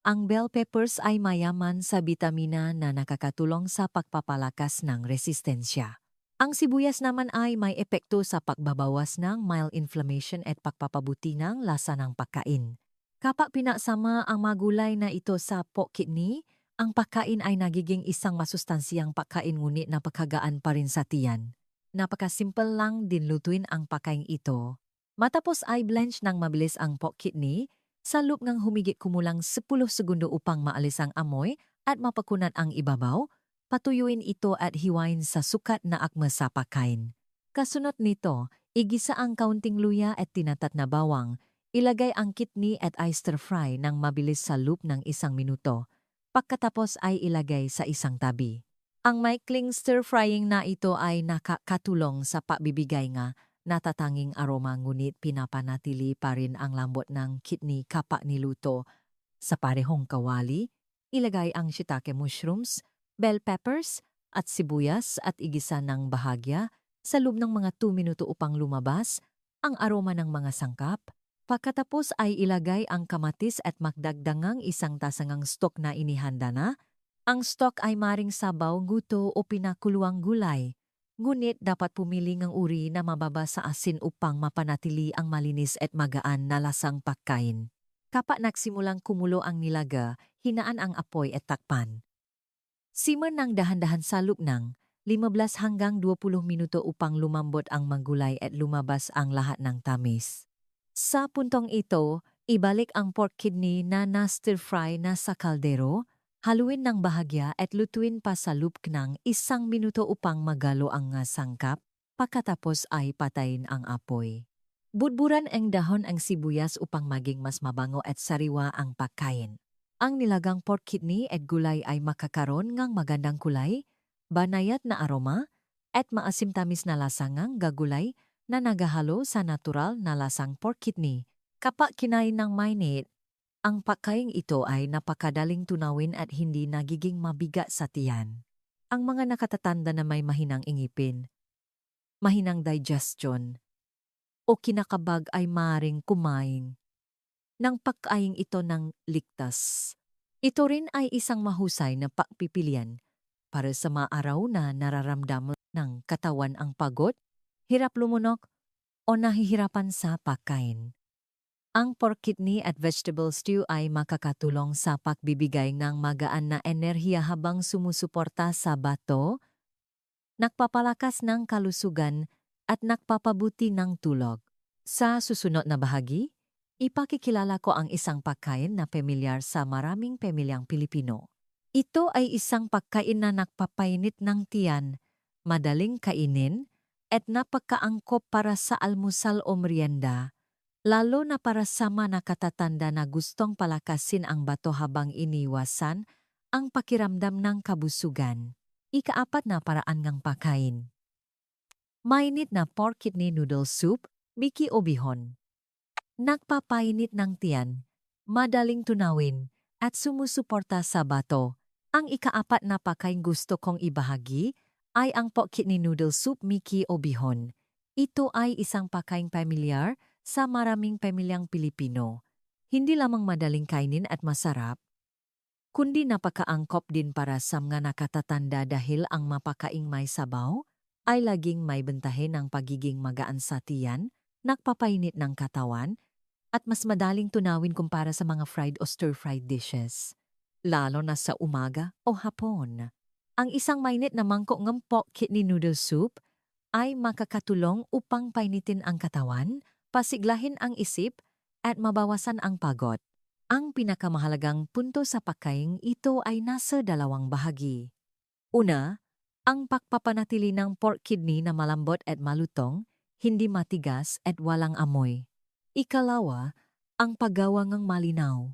Ang bell peppers ay mayaman sa bitamina na nakakatulong sa pagpapalakas ng resistensya. Ang sibuyas naman ay may epekto sa pagbabawas ng mild inflammation at pagpapabuti ng lasa ng pagkain. Kapag pinasama ang mga gulay na ito sa pork kidney, ang pagkain ay nagiging isang masustansyang pagkain ngunit napakagaan pa rin sa tiyan. Napakasimple lang din lutuin ang pagkain ito. Matapos ay blanch ng mabilis ang pork kidney, sa loob ng humigit kumulang 10 segundo upang maalis ang amoy at mapakunat ang ibabaw, patuyuin ito at hiwain sa sukat na akma sa pagkain. Kasunod nito, igisa ang kaunting luya at tinatat na bawang, ilagay ang kidney at stir-fry ng mabilis sa loob ng 1 minuto. Pagkatapos ay ilagay sa isang tabi. Ang maikling stir-frying na ito ay nakakatulong sa pagbibigay nga natatanging aroma ngunit pinapanatili pa rin ang lambot ng kidney kapag niluto. Sa parehong kawali, ilagay ang shiitake mushrooms, bell peppers at sibuyas at igisa ng bahagya sa loob ng mga 2 minuto upang lumabas ang aroma ng mga sangkap. Pagkatapos ay ilagay ang kamatis at magdagdangang 1 tasangang stock na inihanda na. Ang stock ay maring sabaw, guto o pinakuluang gulay. Ngunit dapat pumili ng uri na mababa sa asin upang mapanatili ang malinis at magaan na lasang pagkain. Kapag nagsimulang kumulo ang nilaga, hinaan ang apoy at takpan. Simmer ng dahan-dahan sa loob ng 15 hanggang 20 minuto upang lumambot ang mga gulay at lumabas ang lahat ng tamis. Sa puntong ito, Ibalik ang pork kidney na stir-fry na sa kaldero, haluin ng bahagya at lutuin pa sa loop ng 1 minuto upang magalo ang nga sangkap, pagkatapos ay patayin ang apoy. Budburan ang dahon ang sibuyas upang maging mas mabango at sariwa ang pagkain. Ang nilagang pork kidney at gulay ay makakaroon ng magandang kulay, banayat na aroma, at maasim-tamis na lasangang gagulay na nagahalo sa natural na lasang pork kidney. Kapag kinain ng mainit, ang pagkain ito ay napakadaling tunawin at hindi nagiging mabigat sa tiyan. Ang mga nakatatanda na may mahinang ingipin, mahinang digestion, o kinakabag ay maaaring kumain ng pagkain ito ng ligtas. Ito rin ay isang mahusay na pagpipilian para sa mga araw na nararamdaman ng katawan ang pagod, hirap lumunok, o nahihirapan sa pagkain. Ang pork kidney at vegetable stew ay makakatulong sa pagbibigay ng magaan na enerhiya habang sumusuporta sa bato, nagpapalakas ng kalusugan at nagpapabuti ng tulog. Sa susunod na bahagi, ipakikilala ko ang isang pagkain na pamilyar sa maraming pamilyang Pilipino. Ito ay isang pagkain na nagpapainit ng tiyan, madaling kainin, at napakaangkop para sa almusal o merienda. Lalo na para sa mga nakatatanda na gustong palakasin ang bato habang iniwasan ang pakiramdam ng kabusugan. Ikaapat na paraan ng pagkain. Mainit na pork kidney noodle soup, miki o bihon. Nagpapainit ng tiyan, madaling tunawin, at sumusuporta sa bato. Ang ikaapat na pagkain gusto kong ibahagi ay ang pork kidney noodle soup, miki o bihon. Ito ay isang pagkain pamilyar sa maraming pamilyang Pilipino. Hindi lamang madaling kainin at masarap, kundi napakaangkop din para sa mga nakatatanda dahil ang mapakaing may sabaw ay laging may bentahe ng pagiging magaan sa tiyan, nagpapainit ng katawan, at mas madaling tunawin kumpara sa mga fried o stir-fried dishes, lalo na sa umaga o hapon. Ang isang mainit na mangkok ng pork kidney noodle soup ay makakatulong upang painitin ang katawan, pasiglahin ang isip, at mabawasan ang pagod. Ang pinakamahalagang punto sa pagkain ito ay nasa dalawang bahagi. Una, ang pagpapanatili ng pork kidney na malambot at malutong, hindi matigas at walang amoy. Ikalawa, ang paggawa ng malinaw,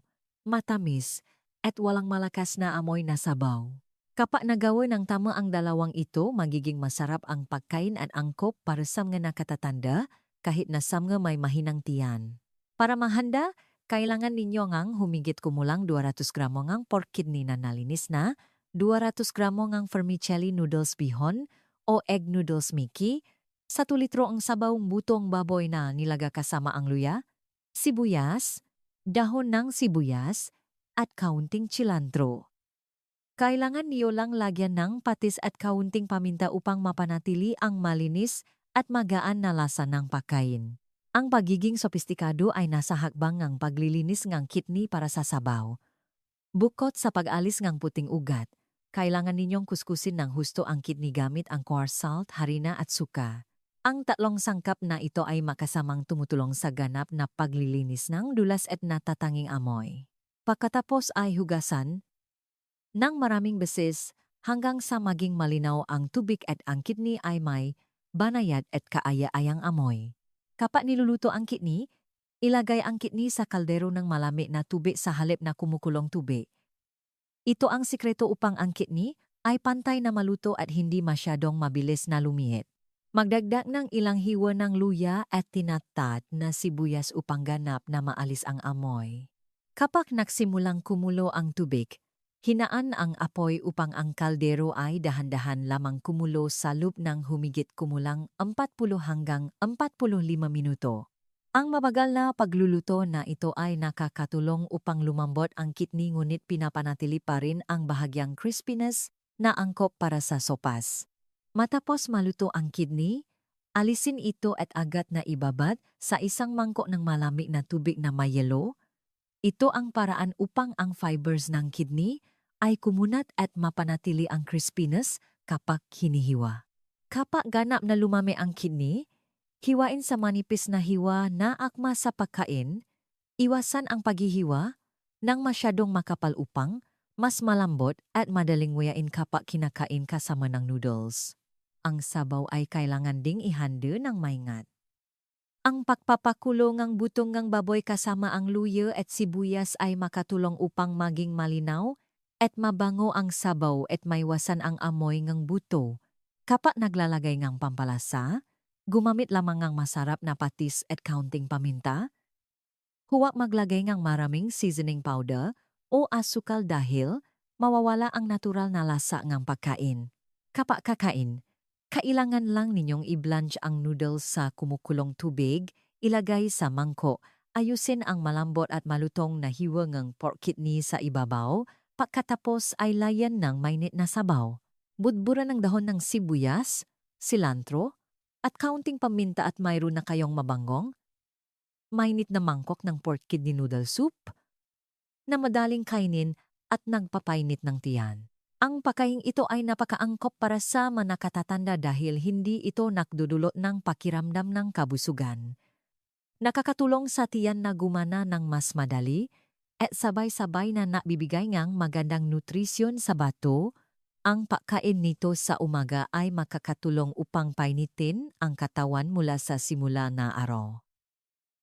matamis, at walang malakas na amoy na sabaw. Kapag nagawa ng tama ang dalawang ito, magiging masarap ang pagkain at angkop para sa mga nakatatanda kahit na sa mga may mahinang tiyan. Para mahanda, kailangan ninyo ngang humigit kumulang 200 gramo ngang pork kidney na nalinis na, 200 gramo ngang vermicelli noodles bihon o egg noodles miki, 1 litro ang sabawang butong baboy na nilaga kasama ang luya, sibuyas, dahon ng sibuyas, at kaunting cilantro. Kailangan niyo lang lagyan ng patis at kaunting paminta upang mapanatili ang malinis at magaan na lasa ng pagkain. Ang pagiging sopistikado ay nasa hakbang ng paglilinis ng kidney para sa sabaw. Bukod sa pag-alis ng puting ugat, kailangan ninyong kuskusin ng husto ang kidney gamit ang coarse salt, harina at suka. Ang tatlong sangkap na ito ay makasamang tumutulong sa ganap na paglilinis ng dulas at natatanging amoy. Pagkatapos ay hugasan nang maraming beses hanggang sa maging malinaw ang tubig at ang kidney ay may banayad at kaaya-ayang amoy. Kapag niluluto ang kidney, ilagay ang kidney sa kaldero ng malamig na tubig sa halip na kumukulong tubig. Ito ang sikreto upang ang kidney ay pantay na maluto at hindi masyadong mabilis na lumihit. Magdagdag ng ilang hiwa ng luya at tinatat na sibuyas upang ganap na maalis ang amoy. Kapag nagsimulang kumulo ang tubig, hinaan ang apoy upang ang kaldero ay dahan-dahan lamang kumulo sa loob ng humigit kumulang 40 hanggang 45 minuto. Ang mabagal na pagluluto na ito ay nakakatulong upang lumambot ang kidney ngunit pinapanatili pa rin ang bahagyang crispiness na angkop para sa sopas. Matapos maluto ang kidney, alisin ito at agad na ibabad sa isang mangkok ng malamig na tubig na may yelo. Ito ang paraan upang ang fibers ng kidney ay kumunat at mapanatili ang crispiness kapag hinihiwa. Kapag ganap na lumami ang kidney, hiwain sa manipis na hiwa na akma sa pagkain, Iwasan ang paghihiwa ng masyadong makapal upang mas malambot at madaling nguyain kapag kinakain kasama ng noodles. Ang sabaw ay kailangan ding ihanda ng maingat. Ang pagpapakulo ng butong ng baboy kasama ang luya at sibuyas ay makatulong upang maging malinaw at mabango ang sabaw at maiwasan ang amoy ng buto. Kapag naglalagay ng pampalasa, gumamit lamang ng masarap na patis at kaunting paminta. Huwag maglagay ng maraming seasoning powder o asukal dahil mawawala ang natural na lasa ng pagkain. Kapag kakain, kailangan lang ninyong i-blanch ang noodles sa kumukulong tubig, ilagay sa mangkok, ayusin ang malambot at malutong na hiwa ng pork kidney sa ibabaw, pagkatapos ay layan ng mainit na sabaw. Budburan ng dahon ng sibuyas, cilantro, at kaunting paminta at mayroon na kayong mabangong, mainit na mangkok ng pork kidney noodle soup na madaling kainin at nagpapainit ng tiyan. Ang pagkain ito ay napakaangkop para sa mga nakatatanda dahil hindi ito nakdudulot ng pakiramdam ng kabusugan. Nakakatulong sa tiyan na gumana ng mas madali at sabay-sabay na nabibigay ng magandang nutrisyon sa bato. Ang pagkain nito sa umaga ay makakatulong upang painitin ang katawan mula sa simula na araw.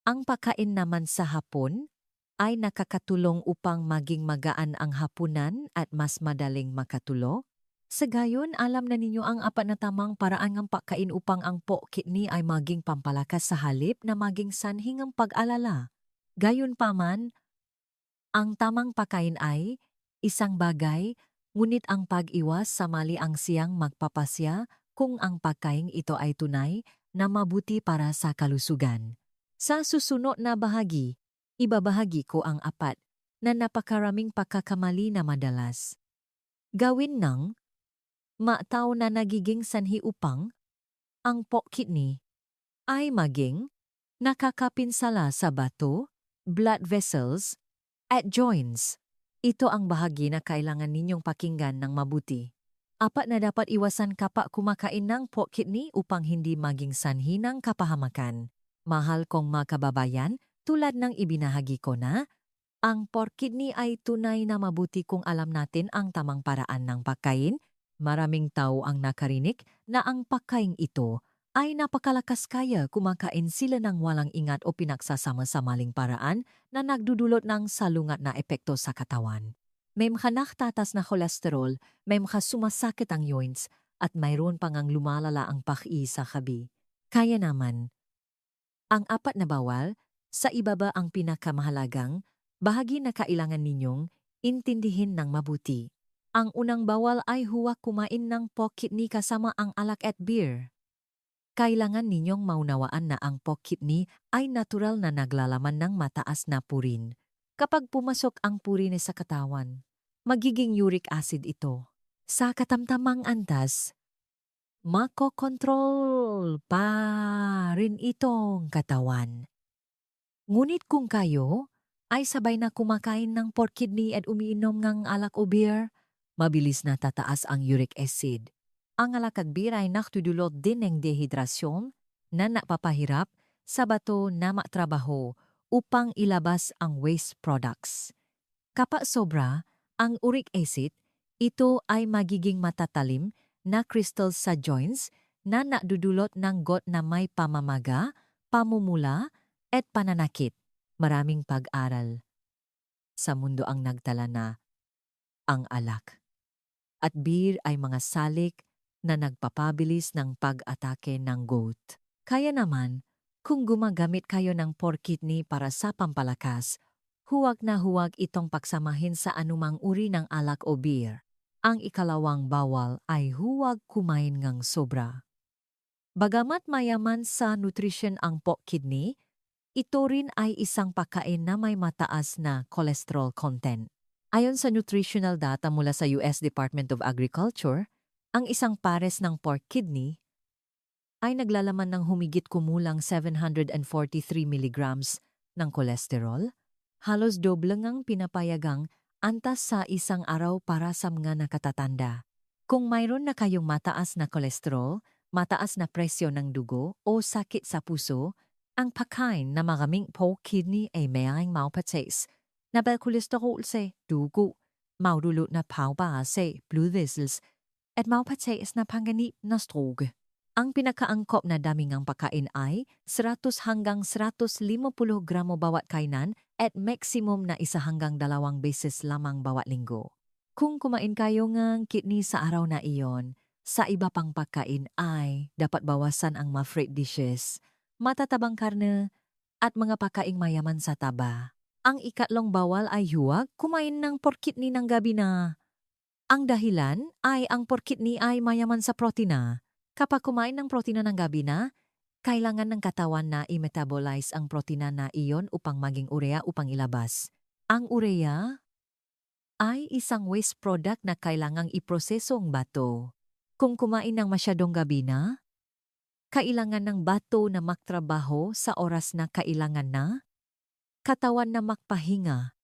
Ang pagkain naman sa hapon ay nakakatulong upang maging magaan ang hapunan at mas madaling makatulo. Sa gayon, alam na ninyo ang apat na tamang paraan ng pagkain upang ang pork kidney ay maging pampalakas sa halip na maging sanhi ng pag-alala. Gayunpaman, ang tamang pagkain ay isang bagay, ngunit ang pag-iwas sa mali ang siyang magpapasya kung ang pagkain ito ay tunay na mabuti para sa kalusugan. Sa susunod na bahagi, ibabahagi ko ang apat na napakaraming pagkakamali na madalas gawin ng matao na nagiging sanhi upang ang pork kidney ay maging nakakapinsala sa bato, blood vessels, at joints. Ito ang bahagi na kailangan ninyong pakinggan ng mabuti. Apat na dapat iwasan kapag kumakain ng pork kidney upang hindi maging sanhi ng kapahamakan. Mahal kong mga kababayan, tulad ng ibinahagi ko na, ang pork kidney ay tunay na mabuti kung alam natin ang tamang paraan ng pagkain. Maraming tao ang nakarinig na ang pagkain ito ay napakalakas kaya kumakain sila ng walang ingat o pinagsasama sa maling paraan na nagdudulot ng salungat na epekto sa katawan. May tatas na kolesterol, may sumasakit ang joints, at mayroon pang ang lumalala ang paki sa kabi. Kaya naman, ang apat na bawal, sa ibaba ang pinakamahalagang bahagi na kailangan ninyong intindihin ng mabuti. Ang unang bawal ay huwag kumain ng pork kidney kasama ang alak at beer. Kailangan ninyong maunawaan na ang pork kidney ay natural na naglalaman ng mataas na purin. Kapag pumasok ang purin sa katawan, magiging uric acid ito. Sa katamtamang antas, makokontrol pa rin itong katawan. Ngunit kung kayo ay sabay na kumakain ng pork kidney at umiinom ng alak o beer, mabilis na tataas ang uric acid. Ang alak at beer ay nakdudulot din ng dehidrasyon na napapahirap sa bato na matrabaho upang ilabas ang waste products. Kapag sobra ang uric acid, ito ay magiging matatalim na crystals sa joints na nadudulot ng got na may pamamaga, pamumula, at pananakit. Maraming pag-aral sa mundo ang nagtala na ang alak at beer ay mga salik na nagpapabilis ng pag-atake ng gout. Kaya naman, kung gumagamit kayo ng pork kidney para sa pampalakas, huwag na huwag itong pagsamahin sa anumang uri ng alak o beer. Ang ikalawang bawal ay huwag kumain ng sobra. Bagamat mayaman sa nutrisyon ang pork kidney, ito rin ay isang pagkain na may mataas na cholesterol content. Ayon sa nutritional data mula sa US Department of Agriculture, ang isang pares ng pork kidney ay naglalaman ng humigit kumulang 743 milligrams ng kolesterol, halos doble ang pinapayagang antas sa isang araw para sa mga nakatatanda. Kung mayroon na kayong mataas na kolesterol, mataas na presyo ng dugo o sakit sa puso, Ang pagkain na maraming pork kidney ay maaaring maupataas na kolesterol sa dugo, maudulot na paubaya sa blood vessels at maupataas na panganib na stroke. Ang pinakaangkop na daming ang pagkain ay 100 hanggang 150 gramo bawat kainan at maximum na 1 hanggang 2 beses lamang bawat linggo. Kung kumain kayo ng kidney sa araw na iyon, sa iba pang pagkain ay dapat bawasan ang ma-fried dishes, matatabang karne at mga pagkaing mayaman sa taba. Ang ikatlong bawal ay huwag kumain ng pork kidney ng gabi na. Ang dahilan ay ang pork kidney ay mayaman sa protina. Kapag kumain ng protina ng gabi na, kailangan ng katawan na i-metabolize ang protina na iyon upang maging urea upang ilabas. Ang urea ay isang waste product na kailangang iprosesong bato. Kung kumain ng masyadong gabi na, kailangan ng bato na magtrabaho sa oras na kailangan na, katawan na magpahinga,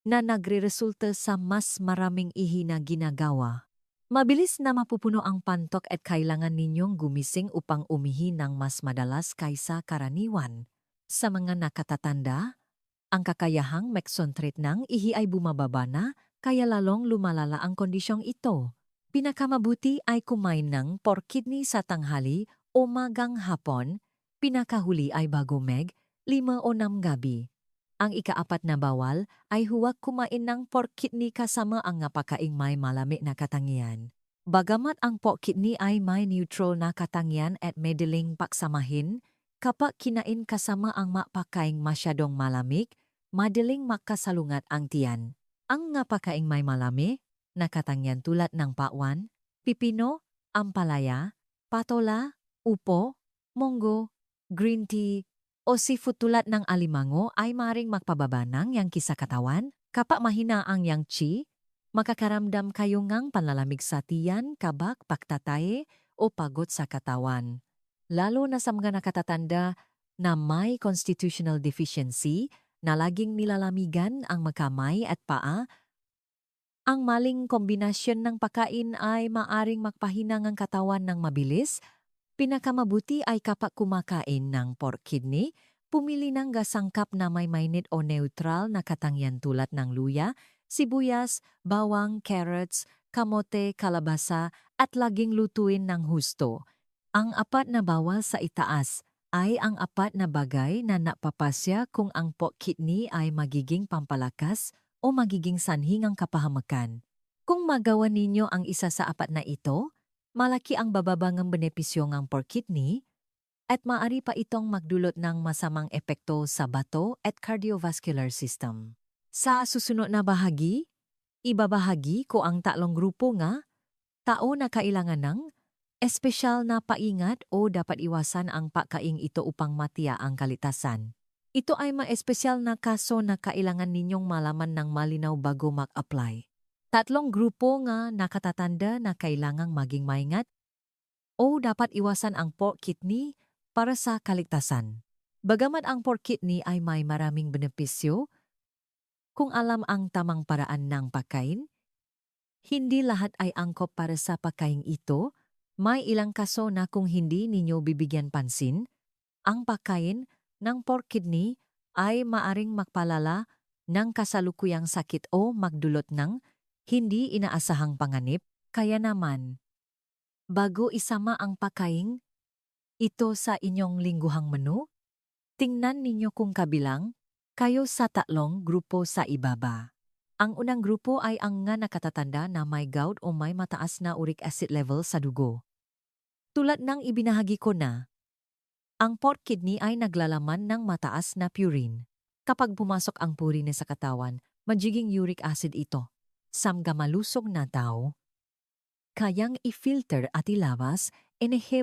na nagreresulta sa mas maraming ihi na ginagawa. Mabilis na mapupuno ang pantok at kailangan ninyong gumising upang umihi ng mas madalas kaysa karaniwan. Sa mga nakatatanda, ang kakayahang mag-concentrate ng ihi ay bumababa na, kaya lalong lumalala ang kondisyong ito. Pinakamabuti ay kumain ng pork kidney sa tanghali o magang hapon, pinakahuli ay bago 5 o 6 gabi. Ang ikaapat na bawal ay huwag kumain ng pork kidney kasama ang pagkaing may malami na katangian. Bagamat ang pork kidney ay may neutral na katangian at madaling paksamahin, kapag kinain kasama ang pagkaing masyadong malamig, madaling makasalungat ang tiyan. Ang pagkaing may malami na katangian tulad ng pakwan, pipino, ampalaya, patola, upo, munggo, green tea, o seafood tulad ng alimango ay maring magpababa ng yang sa katawan. Kapag mahina ang yang chi, makakaramdam kayo ng panlalamig sa tiyan, kabak, pagtataye o pagod sa katawan. Lalo na sa mga nakatatanda na may constitutional deficiency na laging nilalamigan ang kamay at paa, ang maling kombinasyon ng pagkain ay maaring magpahina ng katawan ng mabilis. Pinakamabuti ay kapag kumakain ng pork kidney, pumili ng gasangkap na may mainit o neutral na katangian tulad ng luya, sibuyas, bawang, carrots, kamote, kalabasa at laging lutuin ng husto. Ang apat na bawal sa itaas ay ang apat na bagay na napapasya kung ang pork kidney ay magiging pampalakas o magiging sanhi ng kapahamakan. Kung magawa ninyo ang isa sa apat na ito, malaki ang bababangang benepisyo ng pork kidney at maaari pa itong magdulot ng masamang epekto sa bato at cardiovascular system. Sa susunod na bahagi, ibabahagi ko ang tatlong grupo nga tao na kailangan ng espesyal na paingat o dapat iwasan ang pagkaing ito upang matiya ang kalitasan. Ito ay espesyal na kaso na kailangan ninyong malaman ng malinaw bago mag-apply. Tatlong grupo nga nakatatanda na kailangang maging maingat o dapat iwasan ang pork kidney para sa kaligtasan. Bagamat ang pork kidney ay may maraming benepisyo, kung alam ang tamang paraan ng pagkain, hindi lahat ay angkop para sa pagkain ito. May ilang kaso na kung hindi ninyo bibigyan pansin, ang pagkain ng pork kidney ay maaring magpalala ng kasalukuyang sakit o magdulot ng hindi inaasahang panganib. Kaya naman, bago isama ang pagkain ito sa inyong lingguhang menu, tingnan ninyo kung kabilang kayo sa tatlong grupo sa ibaba. Ang unang grupo ay ang nga nakatatanda na may gout o may mataas na uric acid level sa dugo. Tulad ng ibinahagi ko na, ang pork kidney ay naglalaman ng mataas na purine. Kapag pumasok ang purine sa katawan, magiging uric acid ito. Samga malusog na tao, kayang i-filter at ilabas,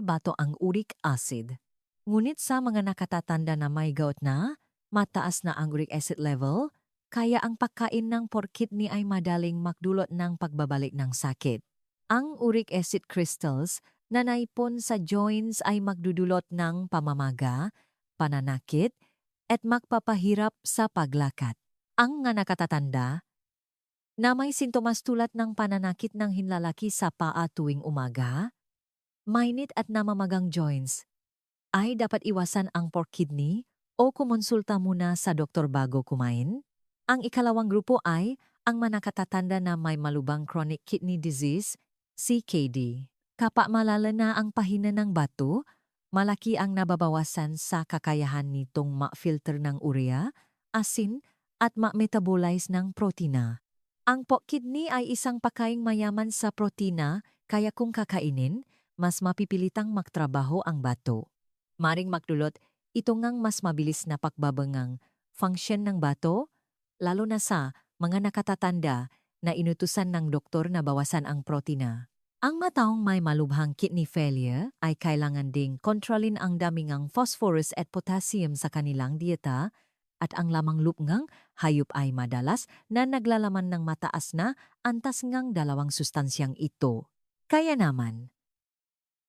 bato ang uric acid. Ngunit sa mga nakatatanda na may gout na, mataas na ang uric acid level, kaya ang pagkain ng pork kidney ay madaling magdulot ng pagbabalik ng sakit. Ang uric acid crystals na naipon sa joints ay magdudulot ng pamamaga, pananakit, at magpapahirap sa paglakad. Ang nga nakatatanda na may sintomas tulad ng pananakit ng hinlalaki sa paa tuwing umaga, mainit at namamagang joints, ay dapat iwasan ang pork kidney o kumonsulta muna sa doktor bago kumain. Ang ikalawang grupo ay ang manakatatanda na may malubhang chronic kidney disease, CKD. Kapag malala na ang pahina ng bato, malaki ang nababawasan sa kakayahan nitong ma-filter ng urea, asin, at ma-metabolize ng protina. Ang pork kidney ay isang pagkaing mayaman sa protina, kaya kung kakainin, mas mapipilitang magtrabaho ang bato. Maring magdulot, ito ngang mas mabilis na pagbabangang function ng bato, lalo na sa mga nakatatanda na inutusan ng doktor na bawasan ang protina. Ang mataong may malubhang kidney failure ay kailangan ding kontrolin ang damingang phosphorus at potassium sa kanilang dieta, at ang lamang lupngang hayop ay madalas na naglalaman ng mataas na antas ngang dalawang sustansyang ito. Kaya naman,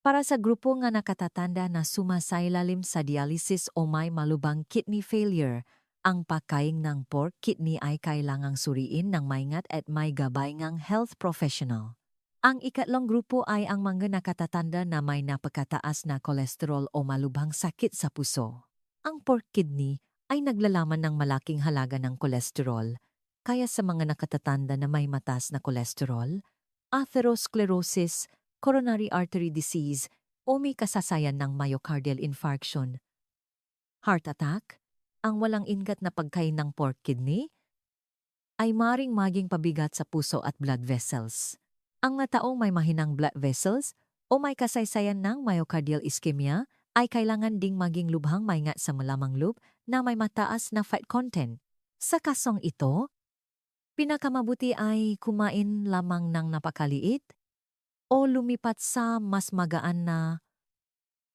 para sa grupo nga nakatatanda na sumasailalim sa dialysis o may malubhang kidney failure, ang pagkain ng pork kidney ay kailangang suriin ng maingat at may gabay ngang health professional. Ang ikatlong grupo ay ang mga nakatatanda na may napakataas na kolesterol o malubhang sakit sa puso. Ang pork kidney ay naglalaman ng malaking halaga ng kolesterol, kaya sa mga nakatatanda na may mataas na kolesterol, atherosclerosis, coronary artery disease, o may kasasayan ng myocardial infarction, heart attack, ang walang ingat na pagkain ng pork kidney ay maring maging pabigat sa puso at blood vessels. Ang mga taong may mahinang blood vessels o may kasaysayan ng myocardial ischemia ay kailangan ding maging lubhang maingat sa malamang loop na may mataas na fat content. Sa kasong ito, pinakamabuti ay kumain lamang ng napakaliit o lumipat sa mas magaan na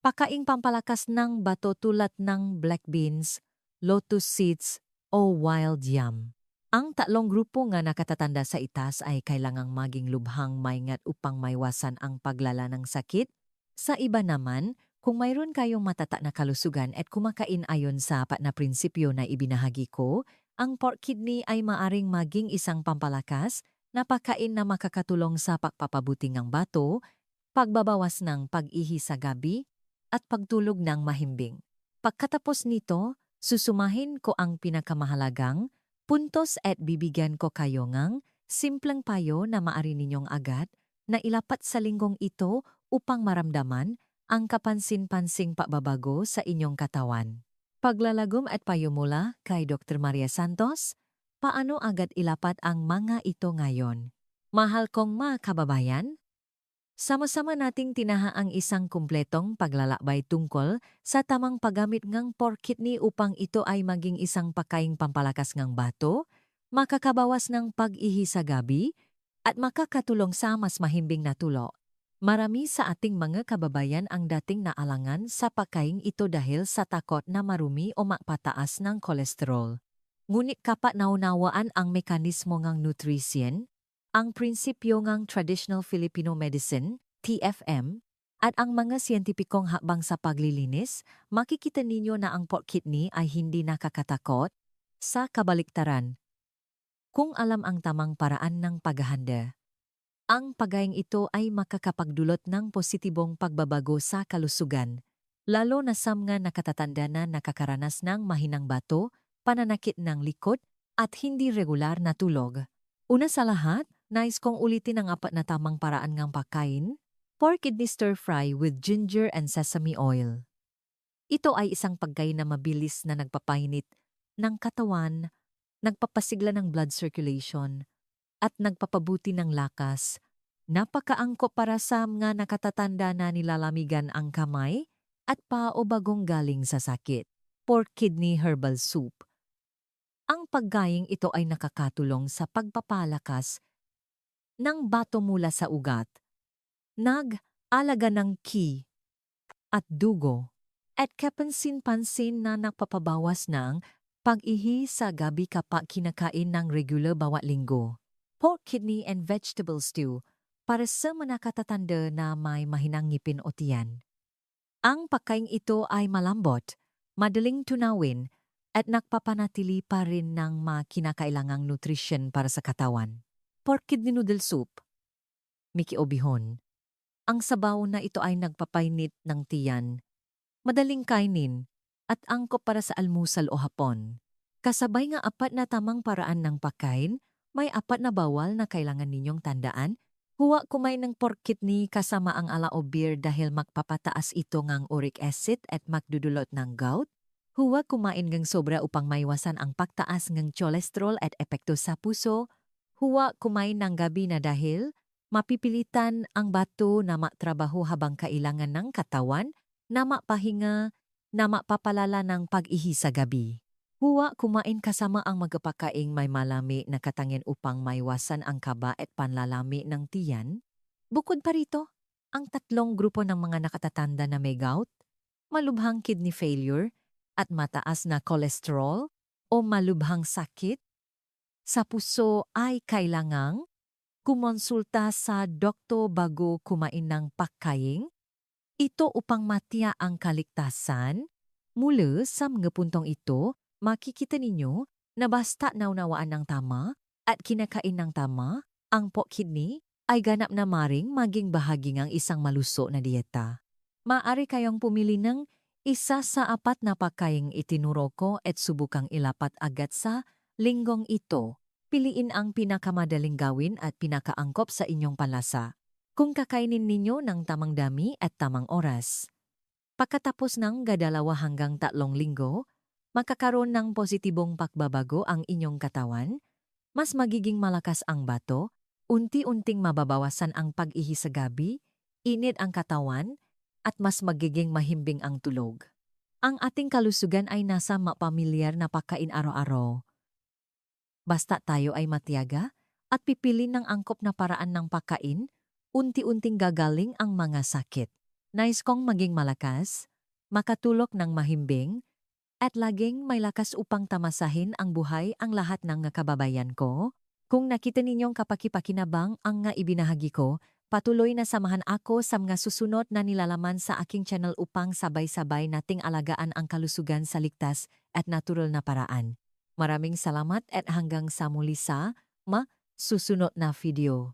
pakaing pampalakas ng bato tulad ng black beans, lotus seeds, o wild yam. Ang tatlong grupo nga nakatatanda sa itaas ay kailangang maging lubhang maingat upang maiwasan ang paglala ng sakit. Sa iba naman, kung mayroon kayong matata na kalusugan at kumakain ayon sa apat na prinsipyo na ibinahagi ko, ang pork kidney ay maaring maging isang pampalakas na pagkain na makakatulong sa pagpapabuti ng bato, pagbabawas ng pag-ihi sa gabi, at pagtulog ng mahimbing. Pagkatapos nito, susumahin ko ang pinakamahalagang puntos at bibigyan ko kayo ng simpleng payo na maaari ninyong agad na ilapat sa linggong ito upang maramdaman ang kapansin-pansing pagbabago sa inyong katawan. Paglalagom at payo mula kay Dr. Maria Santos, paano agad ilapat ang mga ito ngayon? Mahal kong mga kababayan, sama-sama nating tinaha ang isang kumpletong paglalakbay tungkol sa tamang paggamit ng pork kidney upang ito ay maging isang pagkaing pampalakas ng bato, makakabawas ng pag-ihi sa gabi, at makakatulong sa mas mahimbing na tulo. Marami sa ating mga kababayan ang dating naalangan sa pagkain ito dahil sa takot na marumi o magpataas ng kolesterol. Ngunit kapag naunawaan ang mekanismo ng nutrition, ang prinsipyo ng Traditional Filipino Medicine, TFM, at ang mga siyentipikong hakbang sa paglilinis, makikita ninyo na ang pork kidney ay hindi nakakatakot. Sa kabaliktaran, kung alam ang tamang paraan ng paghahanda, ang pagkain ito ay makakapagdulot ng positibong pagbabago sa kalusugan, lalo na sa mga nakatatanda na nakakaranas ng mahinang bato, pananakit ng likod, at hindi regular na tulog. Una sa lahat, nais kong ulitin ang apat na tamang paraan ng pagkain: pork kidney stir-fry with ginger and sesame oil. Ito ay isang pagkain na mabilis na nagpapainit ng katawan, nagpapasigla ng blood circulation, at nagpapabuti ng lakas. Napakaangkop para sa mga nakatatanda na nilalamigan ang kamay at paa o bagong galing sa sakit. Pork kidney herbal soup. Ang pagkaing ito ay nakakatulong sa pagpapalakas ng bato mula sa ugat, nag-alaga ng ki at dugo, at kapansin-pansin na nagpapabawas ng pag-ihi sa gabi kapag kinakain ng regular bawat linggo. Pork kidney and vegetable stew para sa mga nakatatanda na may mahinang ngipin o tiyan. Ang pagkain ito ay malambot, madaling tunawin, at nagpapanatili pa rin ng mga kinakailangang nutrisyon para sa katawan. Pork kidney noodle soup. Miki o bihon. Ang sabaw na ito ay nagpapainit ng tiyan. Madaling kainin, at angkop para sa almusal o hapon. Kasabay nga apat na tamang paraan ng pagkain, may apat na bawal na kailangan ninyong tandaan. Huwa kumain ng pork kidney kasama ang ala o beer dahil magpapataas ito ngang uric acid at magdudulot ng gout. Huwa kumain ng sobra upang maiwasan ang pagtaas ng cholesterol at epekto sa puso. Huwa kumain ng gabi na dahil mapipilitan ang bato na matrabaho habang kailangan ng katawan, na mapahinga, na mapapalala ng pag-ihi sa gabi. Huwa kumain kasama ang magpakaing may malami na katangin upang maiwasan ang kaba at panlalami ng tiyan. Bukod pa rito, ang tatlong grupo ng mga nakatatanda na may gout, malubhang kidney failure, at mataas na kolesterol o malubhang sakit sa puso ay kailangang kumonsulta sa doktor bago kumain ng pagkain. Ito upang matiya ang kaligtasan. Mula sa mga puntong ito, makikita ninyo na basta naunawaan ng tama at kinakain ng tama, ang pork kidney ay ganap na maring maging bahagi ng isang maluso na dieta. Maaari kayong pumili ng isa sa apat na pagkaing itinuro ko at subukang ilapat agad sa linggong ito. Piliin ang pinakamadaling gawin at pinakaangkop sa inyong panlasa. Kung kakainin ninyo ng tamang dami at tamang oras. Pagkatapos ng 2 hanggang 3 linggo, makakaroon ng positibong pagbabago ang inyong katawan, mas magiging malakas ang bato, unti-unting mababawasan ang pag-ihi sa gabi, init ang katawan, at mas magiging mahimbing ang tulog. Ang ating kalusugan ay nasa mapamilyar na pagkain araw-araw. Basta tayo ay matiyaga at pipili ng angkop na paraan ng pagkain, unti-unting gagaling ang mga sakit. Nais kong maging malakas, makatulog ng mahimbing, at laging may lakas upang tamasahin ang buhay ang lahat ng kababayan ko. Kung nakita ninyong kapakipakinabang ang nga ibinahagi ko, patuloy na samahan ako sa mga susunod na nilalaman sa aking channel upang sabay-sabay nating alagaan ang kalusugan sa ligtas at natural na paraan. Maraming salamat at hanggang sa muli sa susunod na video.